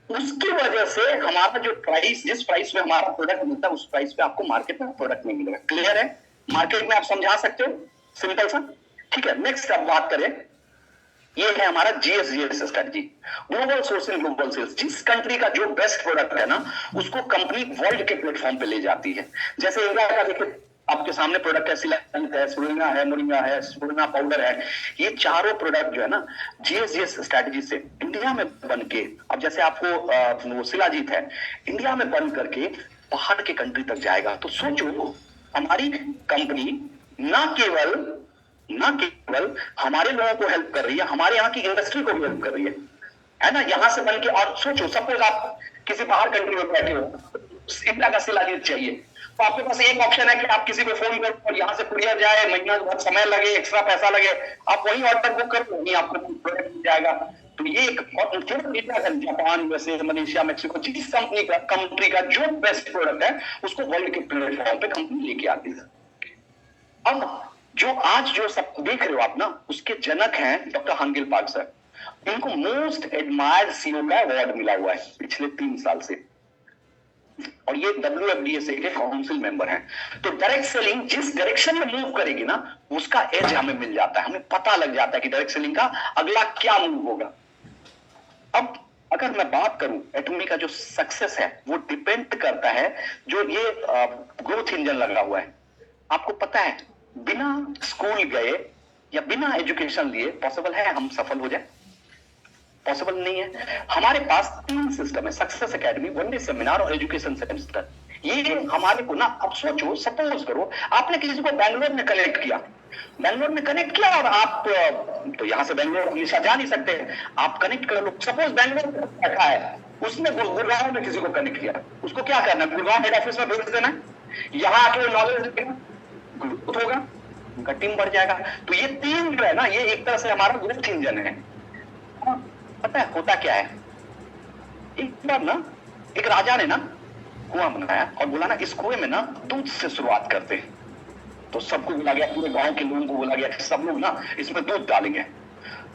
उसकी वजह से हमारा जो प्राइस, जिस प्राइस में हमारा प्रोडक्ट मिलता है उस प्राइस पे आपको मार्केट में प्रोडक्ट नहीं मिलेगा। क्लियर है? मार्केट में आप समझा सकते हो, सिंपल सा। ठीक है, नेक्स्ट अब बात करें, ये है हमारा GSGS strategy, global sourcing global sales. जिस कंट्री का जो बेस्ट प्रोडक्ट है ना, उसको कंपनी वर्ल्ड के प्लेटफॉर्म पे ले जाती है। जैसे इंडिया का देखिए, आपके सामने प्रोडक्ट है, सिलेक्ट है, सुरिना है, मोरिंगा है, सुरिना पाउडर है, ये चारों प्रोडक्ट जो है ना GSGS स्ट्रेटजी से इंडिया में बन के, अब जैसे आपको वो शिलाजीत है, इंडिया में बन करके बाहर के कंट्री तक जाएगा। तो सोचो, हमारी कंपनी ना केवल हमारे लोगों को हेल्प कर रही है, हमारे यहाँ की इंडस्ट्री को भी हेल्प कर रही है ना। यहाँ से बन के, और सोचो सपोज आप किसी बाहर कंट्री में बैठे हो, इंडिया का शिलाजीत चाहिए, तो आपके पास एक ऑप्शन है कि आप किसी को फोन करो और यहाँ से कुरियर जाए, महीना बहुत समय लगे, एक्स्ट्रा पैसा लगे, आप वही ऑर्डर बुक करो, वहीं आपको प्रोडक्ट मिल जाएगा। तो ये एक जापान, वैसे मलेशिया, मेक्सिको, जिस कंट्री का जो बेस्ट प्रोडक्ट है उसको वर्ल्ड के प्लेटफॉर्म पे कंपनी लेके आती है। अब जो आज जो सब देख रहे हो आप ना, उसके जनक हैं डॉक्टर हांगिल पार्क सर। इनको मोस्ट एडमायर्ड सीईओ का अवार्ड मिला हुआ है पिछले 3 साल से, और ये WFDA के काउंसिल मेंबर हैं। तो डायरेक्ट सेलिंग जिस डायरेक्शन में मूव करेगी ना, उसका एज हमें मिल जाता है, हमें पता लग जाता है कि डायरेक्ट सेलिंग का अगला क्या मूव होगा। अब अगर मैं बात करूं, एटमी का जो सक्सेस है वो डिपेंड करता है जो ये ग्रोथ इंजन लगा हुआ है। आपको पता है, बिना स्कूल गए या बिना एजुकेशन लिए पॉसिबल है हम सफल हो जाए? पॉसिबल नहीं है। हमारे पास 3 सिस्टम है, success academy, one day seminar और एजुकेशन सेंटर। ये हमारे को ना, अब सोचो, सपोज करो आपने किसी को बैंगलोर में कनेक्ट किया, और आप तो यहां से बैंगलोर हमेशा जा नहीं सकते, आप कनेक्ट कर लो। सपोज बैंगलोर में बैठा है, उसने गुड़गांव में किसी को कनेक्ट किया, उसको क्या करना है? गुड़गांव हेड ऑफिस में भेज देना, यहाँ आके नॉलेज देना, ग्रोथ होगा, उनका टीम बढ़ जाएगा। तो ये 3 जो है ना, ये एक तरह से हमारा ग्रोथ इंजन है। पता है होता क्या है, एक बार ना एक राजा ने ना कुआं बनाया और बोला ना, इस कुएं में ना दूध से शुरुआत करते। तो सबको बोला गया, पूरे गांव के लोगों को बोला गया कि सब लोग ना इसमें दूध डालेंगे।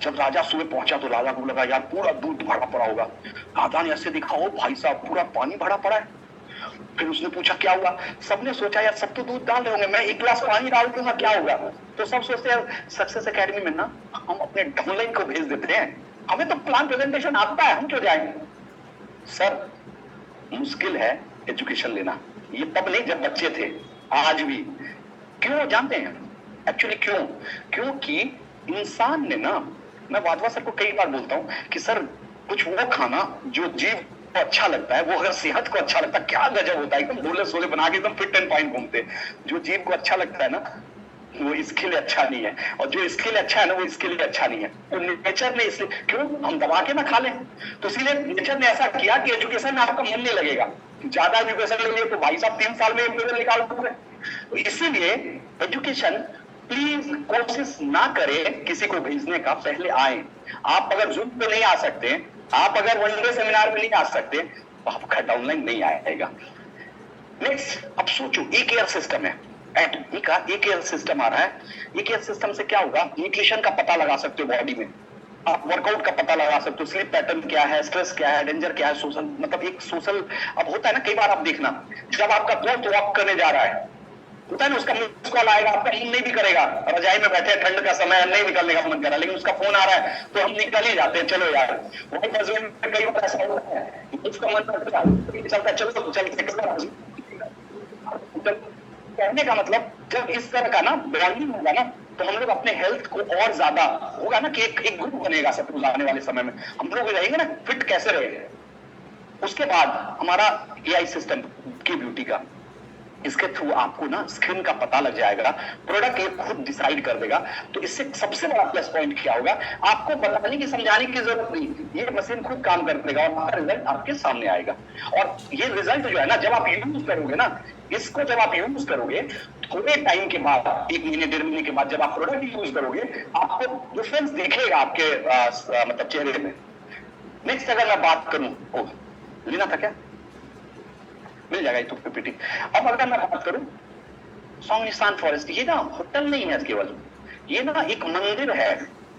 जब राजा सुबह पहुंचा तो राजा को लगा यार पूरा दूध भरा पड़ा होगा। राजा ने ऐसे देखा, ओ भाई साहब पूरा पानी भरा पड़ा है। फिर उसने पूछा क्या हुआ? सबने सोचा यार सब तो दूध डाल रहे होंगे, मैं 1 गिलास पानी डाल दूंगा, क्या होगा? तो सब सोचते हैं सक्सेस एकेडमी में ना हम अपने डाउनलाइन को भेज देते हैं, हमें तो प्लान प्रेजेंटेशन आता है, हम क्यों जाएंगे? सर मुश्किल है एजुकेशन लेना, ये तब नहीं जब बच्चे थे, आज भी। क्यों जानते हैं? एक्चुअली क्योंकि इंसान ने ना, मैं वाधवा सर को कई बार बोलता हूं कि सर कुछ वो खाना जो जीव को अच्छा लगता है, वो अगर सेहत को अच्छा लगता है, क्या गजब होता है, एकदम डोले सोले बना के एकदम फिट एंड फाइन घूमते। जो जीव को अच्छा लगता है ना, वो इसके लिए अच्छा नहीं है, और जो इसके लिए अच्छा है ना, वो इसके लिए अच्छा नहीं है। तो नेचर ने इसलिए, क्यों हम दबा के ना खा लें, तो इसीलिए नेचर ने ऐसा किया कि एजुकेशन में आपका मन नहीं लगेगा। ज्यादा एजुकेशन लेंगे तो भाई साहब 3 साल में इंप्रूवमेंट निकाल दोगे। तो इसीलिए एजुकेशन प्लीज कोशिश ना करें किसी को भेजने का, पहले आए। आप अगर जूम पे नहीं आ सकते, आप अगर वन डे सेमिनार में नहीं आ सकते, तो आपका डाउनलाइन नहीं आएगा। नेक्स्ट, अब सोचो, एक एयर सिस्टम है, एटमी का एक एयर सिस्टम आ रहा है। एक एयर सिस्टम से क्या होगा? न्यूट्रिशन का पता लगा सकते हो बॉडी में, आप वर्कआउट का पता लगा सकते हो, स्लीप पैटर्न क्या है, स्ट्रेस क्या है, डेंजर क्या है, सोशल, मतलब एक सोशल। अब होता है ना, कई बार आप देखना, जब आपका दोस्त वॉक करने जा रहा है, होता है ना, उसका मिस कॉल आएगा, आपका इन नहीं भी करेगा, रजाई में बैठे, ठंड का समय, नहीं निकलने का मन कर रहा है, लेकिन उसका फोन आ रहा है तो हम निकल ही जाते हैं, चलो यार। वही हस्बैंड में कई बार ऐसा होता है, उसका मन करता है चलो तो चलते। कहने का मतलब, जब इस तरह का ना बॉन्डिंग होगा ना, तो हम लोग अपने हेल्थ को और ज्यादा होगा ना कि एक ग्रुप बनेगा सब आने वाले समय में, हम लोग रहेंगे ना फिट कैसे रहेंगे। उसके बाद हमारा AI सिस्टम की ब्यूटी का, इसके थ्रू आपको ना स्किन का पता लग जाएगा, प्रोडक्ट ये खुद डिसाइड कर देगा। तो इससे सबसे बड़ा प्लस पॉइंट क्या होगा? आपको बताने की समझाने की जरूरत नहीं, ये मशीन खुद काम कर देगा और आपका रिजल्ट आपके सामने आएगा। और ये रिजल्ट जो है ना, जब आप यूज करोगे ना, इसको जब आप यूज करोगे, थोड़े टाइम के बाद, 1 महीने 1.5 महीने के बाद जब आप प्रोडक्ट यूज करोगे, आपको डिफरेंस दिखेगा आपके मतलब चेहरे में। नेक्स्ट अगर मैं बात करूं, लेना था क्या? मिल जाएगा यूट्यूब पे पीपीटी। अब अगर मैं बात करूं सॉन्ग निशान फॉरेस्ट, ये ना होटल नहीं है केवल, ये ना एक मंदिर है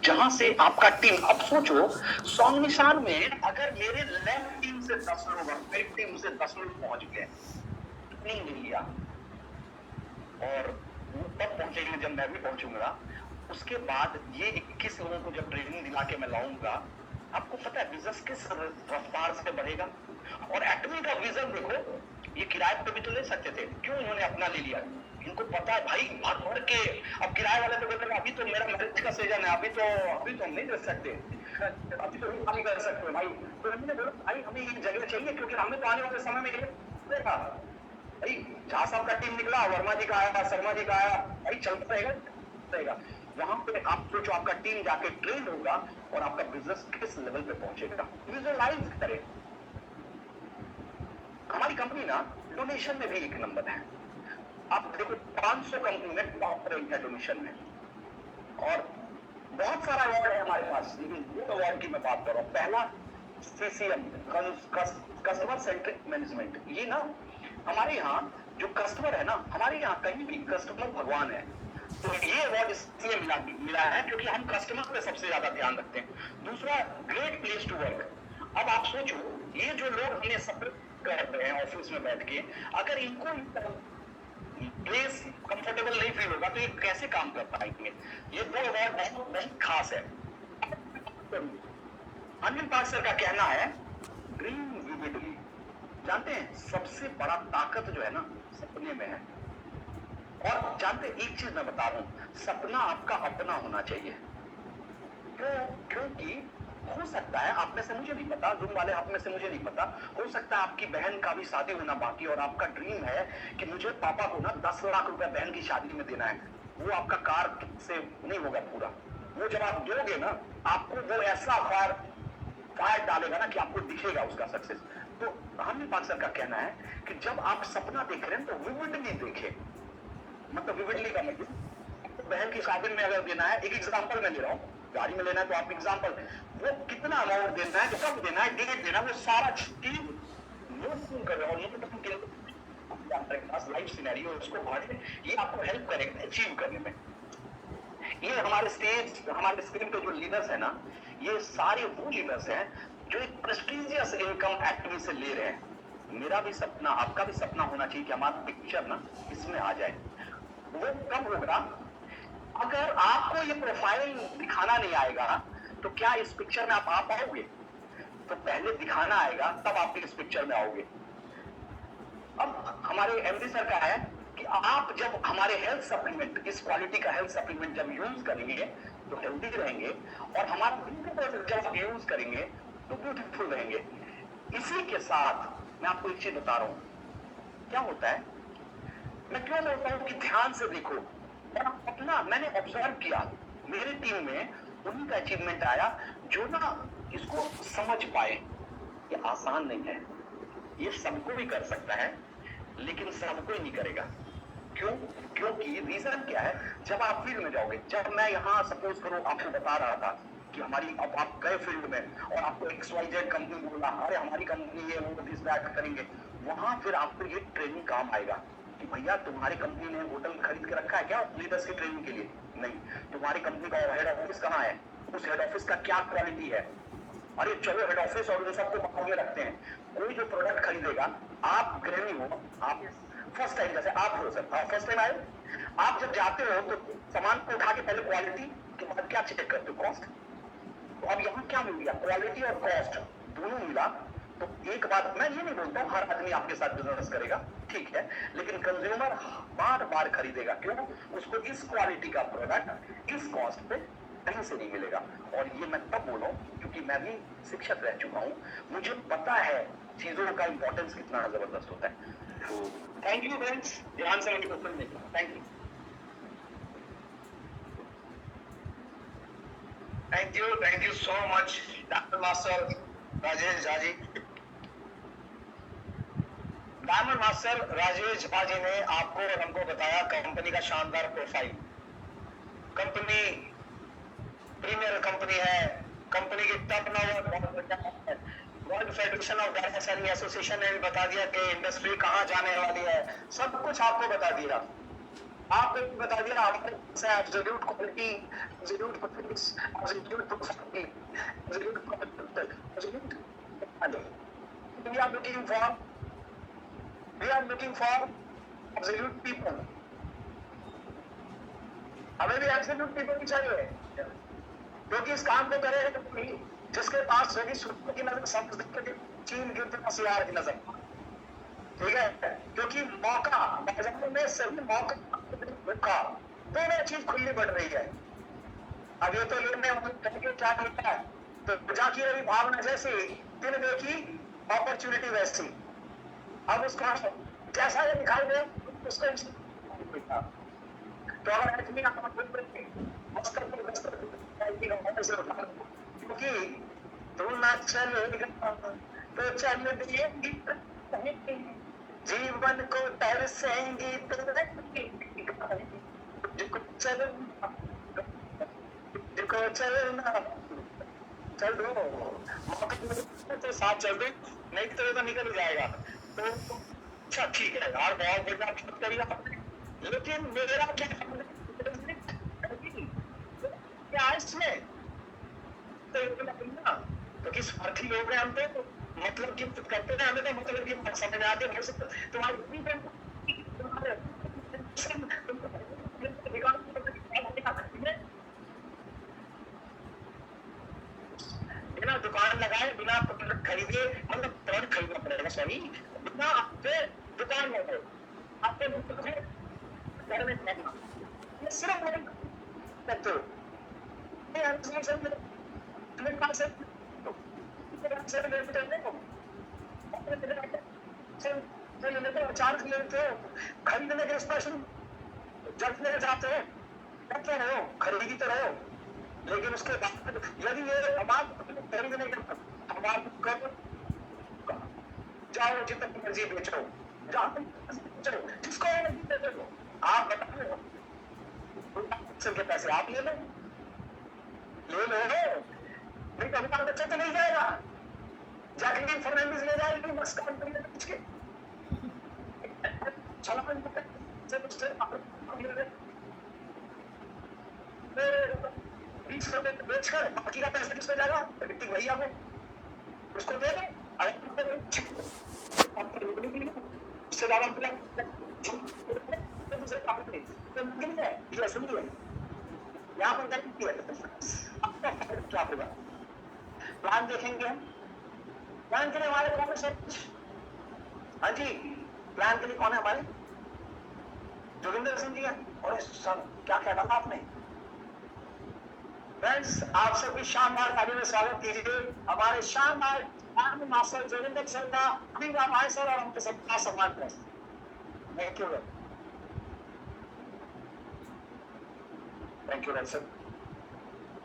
जहां से आपका टीम, अब सोचो सॉन्ग निशान में अगर मेरे लेफ्ट टीम से 10 लोग और राइट टीम से 10 लोग पहुंच गए, नहीं लिया, और वो तब पहुंचेंगे जब मैं भी पहुंचूंगा, उसके बाद ये 21 लोगों को जब ट्रेनिंग दिला के मैं लाऊंगा, आपको पता है बिजनेस किस रफ्तार से बढ़ेगा। और एटमी का विजन देखो, ये किराए पे भी तो ले सकते थे, क्यों इन्होंने अपना ले लिया? इनको पता है भाई भर भर के, अब किराए वाले तो कहते हैं अभी तो मेरा मैरिज का सीजन है, अभी तो हम नहीं दे सकते, अभी तो नहीं कर सकते भाई। तो हमने बोला भाई हमें एक जगह चाहिए, क्योंकि हमें तो आने वाले समय में देखा भाई, झा साहब का टीम निकला, वर्मा जी का आया, शर्मा जी का आया, भाई चलता रहेगा। वहां पे आप सोचो आपका टीम जाके ट्रेन होगा और आपका बिजनेस किस लेवल पे पहुंचेगा, विजुअलाइज करें। हमारी कंपनी ना डोनेशन में भी एक नंबर है। आप देखो 500 कंपनी में टॉप रैंक है डोनेशन में, और बहुत सारा अवार्ड है हमारे पास, लेकिन दो अवार्ड की मैं बात कर रहा हूँ। पहला CCM कस्टमर सेंट्रिक मैनेजमेंट, ये ना हमारे यहाँ जो कस्टमर है ना, हमारे यहाँ कहीं भी कस्टमर भगवान है, तो ये अवार्ड इसलिए मिला है क्योंकि हम कस्टमर पे सबसे ज्यादा ध्यान रखते हैं। दूसरा ग्रेट प्लेस टू वर्क। अब आप सोचो ये जो लोग हमें सपोर्ट कर रहे हैं ऑफिस में बैठ के, अगर इनको प्लेस कंफर्टेबल नहीं फील होगा तो ये कैसे काम कर पाएंगे? ये दो अवार्ड बहुत खास है। अनिल पार्सर का कहना है ड्रीम विविडली। जानते हैं सबसे बड़ा ताकत जो है ना सपने में है। और जानते एक चीज मैं बता रहा हूं, सपना आपका अपना होना चाहिए। क्योंकि हो सकता है आप में से मुझे नहीं पता, जूम वाले आप में से मुझे नहीं पता, हो सकता है आपकी बहन का भी शादी होना बाकी, और आपका ड्रीम है कि मुझे पापा को ना 10 लाख रुपए बहन की शादी में देना है। वो आपका कार से नहीं होगा पूरा, वो जब आप दोगे ना आपको वो ऐसा फायर डालेगा ना कि आपको दिखेगा उसका सक्सेस। तो अनिल पार्सर का कहना है कि जब आप सपना देख रहे हैं तो विविडली देखें। मतलब विविडली का मतलब बहन की शादी में अगर देना है, एक एग्जांपल मैं ले रहा हूँ, गाड़ी में लेना है तो आप एग्जांपल, वो कितना अमाउंट देना है, कब देना है, डेट देना है, वो सारा चीज नोट कर रहे हो, लाइफ सिनेरियो उसको पढ़े, ये आपको हेल्प करेगा अचीव करने में। ये हमारे स्क्रीन पे जो लीडर्स है ना, ये सारे वो लीडर्स हैं जो एक प्रेस्टीजियस इनकम एक्टिव से ले रहे हैं। मेरा भी सपना, आपका भी सपना होना चाहिए कि हमारा पिक्चर ना इसमें आ जाए। वो कब होगा? अगर आपको ये प्रोफाइल दिखाना नहीं आएगा तो क्या इस पिक्चर में आप आ पाओगे? तो पहले दिखाना आएगा तब आप इस पिक्चर में आओगे। अब हमारे एमडी सर का है कि आप जब हमारे हेल्थ सप्लीमेंट, इस क्वालिटी का हेल्थ सप्लीमेंट जब यूज करेंगे तो हेल्दी रहेंगे, और हमारा जब आप यूज करेंगे तो ब्यूटीफुल रहेंगे। इसी के साथ मैं आपको एक चीज बता रहा हूं, क्या होता है, मैं क्यों बोलता हूं कि ध्यान से देखो। और अपना मैंने ऑब्जर्व किया, मेरी टीम में उन्हीं का अचीवमेंट आया जो ना इसको समझ पाए। ये आसान नहीं है, ये सबको भी कर सकता है, लेकिन सबको ही नहीं करेगा। क्यों? क्योंकि रीजन क्या है, जब आप फील्ड में जाओगे, जब मैं यहाँ सपोज करो आपको बता रहा था कि हमारी, अब आप गए फील्ड में और आपको XYZ कंपनी बोला, अरे हमारी कंपनी ये वो दिस दैट करेंगे, वहां फिर आपको ये ट्रेनिंग काम आएगा कि भैया तुम्हारी कंपनी ने होटल खरीद के रखा है क्या लीडर्स की ट्रेनिंग के लिए? नहीं। तुम्हारी कंपनी का हेड ऑफिस कहाँ है? उस हेड ऑफिस का क्या क्वालिटी है? अरे चलो हेड ऑफिस और उन सबको बाहर में रखते हैं। कोई जो प्रोडक्ट खरीदेगा, आप गृहिणी हो, आप फर्स्ट टाइम, जैसे आप हो सर, आप फर्स्ट टाइम आए, आप जब जाते हो तो सामान को उठा के पहले क्वालिटी के बाद क्या चेक करते हो? कॉस्ट। तो अब यहाँ क्या मिल गया? क्वालिटी और कॉस्ट दोनों मिला। तो एक बात मैं ये नहीं बोलता हूँ हर आदमी आपके साथ बिजनेस करेगा, ठीक है, लेकिन कंज्यूमर बार बार खरीदेगा। क्यों? उसको इस क्वालिटी का प्रोडक्ट इस कॉस्ट पे कहीं से नहीं मिलेगा। और ये मैं तब बोला क्योंकि मैं भी शिक्षक रह चुका हूँ, मुझे पता है चीजों का इंपॉर्टेंस कितना जबरदस्त होता है। तो थैंक यू फ्रेंड्स, ध्यान से मेरी क्वेश्चन देखना। Thank you. Thank you so much doctor master Rajesh Jha ji. Diamond master Rajesh Jha ji ने आपको और हमको बताया कंपनी का शानदार प्रोफाइल। कंपनी प्रीमियर कंपनी है, कंपनी की टर्नओवर बहुत बढ़िया है, world federation of directors association ने भी बता दिया कि इंडस्ट्री कहाँ जाने वाली है, सब कुछ आपको बता दिया। आपको भी बता दिया हमारे पास है absolute quality, absolute performance, absolute profitability, absolute profit, absolute. We are looking for absolute people. हमें भी एब्सोल्यूट पीपल ही चाहिए, क्योंकि इस काम को करेगा तो जिसके पास होगी सूर्य की नजर, समझ चीन की सीआर की नजर, ठीक है? क्योंकि मौका बाजार में सभी मौका दोनों चीज खुली बढ़ रही है। अब ये तो लेने करके क्या करता है, तो जाकी रवि भावना जैसी दिन देखी अपॉर्चुनिटी वैसी। अब उसका जैसा ये दिखाई दे उसको तो अगर आदमी क्योंकि तू ना चलेगा तो चल देगी, जीवन को तरसेंगी तो चलना चल दो, तो साथ चल दो, नहीं तो निकल जाएगा। तो अच्छा ठीक है यार, बहुत बढ़िया करिए आपने, लेकिन मेरा क्या इसमें तो किस स्वार्थी लोग हैं हम, तो मतलब की करते हैं, हमें तो मतलब की समझ आते हैं तुम्हारी बिना दुकान लगाए, बिना प्रोडक्ट खरीदे, मतलब प्रोडक्ट खरीदना पड़ेगा, सॉरी, बिना आपके दुकान में गए आपके घर में रहना, ये सिर्फ चार्ज लेते हो, खरीदने के स्पेशल जब ले जाते हो, करते रहो, खरीदी तो रहो, लेकिन उसके बाद यदि ये खरीदने के जाओ जितना मर्जी बेचो, जिसको आप बताओ के पैसे आप ले लो, नहीं तो हमारा बच्चा तो नहीं जाएगा, जैकलीन फर्नांडिस ले जाएगी बस काम करने पूछ के बेचकर बाकी का पैसा किसको जाएगा, ऋतिक भैया को, उसको दे दो, उससे ज्यादा यहाँ पर क्या होगा, प्लान देखेंगे हम, प्लान के लिए हमारे कौन है? हाँ जी, प्लान के लिए कौन है हमारे? जोगिंदर सिंह जी है। और सर क्या क्या डाला आपने? फ्रेंड्स, आप सबकी शानदार ताली में स्वागत कीजिए हमारे शानदार मास्टर जोगिंदर सर का, हमारे सर और उनके सबका सम्मान करें। Thank you sir.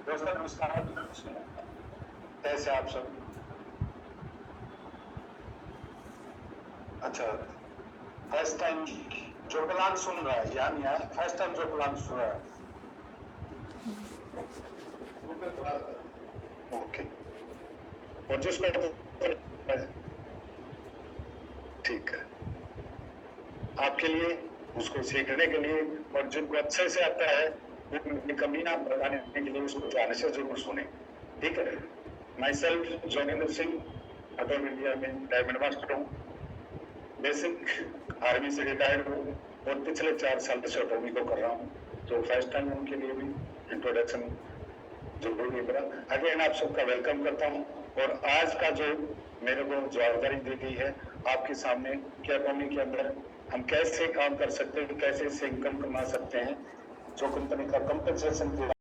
दोस्तों नमस्कार, कैसे आप सब? अच्छा, फर्स्ट टाइम जो प्लान सुन रहा है, यानी यार फर्स्ट टाइम जो प्लान सुन रहा है, ओके, और जिसको ठीक है आपके लिए, उसको सीखने के लिए, और जिनको अच्छे से आता है वो कमी ना बताने के लिए उसको जाने से जरूर सुने, ठीक है? My self Joginder Singh, auto India में डायमंड मास्टर हूँ, बेसिक आर्मी से रिटायर्ड हूँ और पिछले 4 साल से ऑटोमी को कर रहा हूँ, तो फर्स्ट टाइम उनके लिए भी इंट्रोडक्शन जरूरी पड़ा। अगेन आप सबका वेलकम करता हूँ, और आज का जो मेरे को जवाबदारी दी गई है आपके सामने कि ऑटोमी के अंदर हम कैसे काम कर सकते हैं, कैसे इससे इनकम कमा सकते हैं, जो कंपनी का कंपनसेशन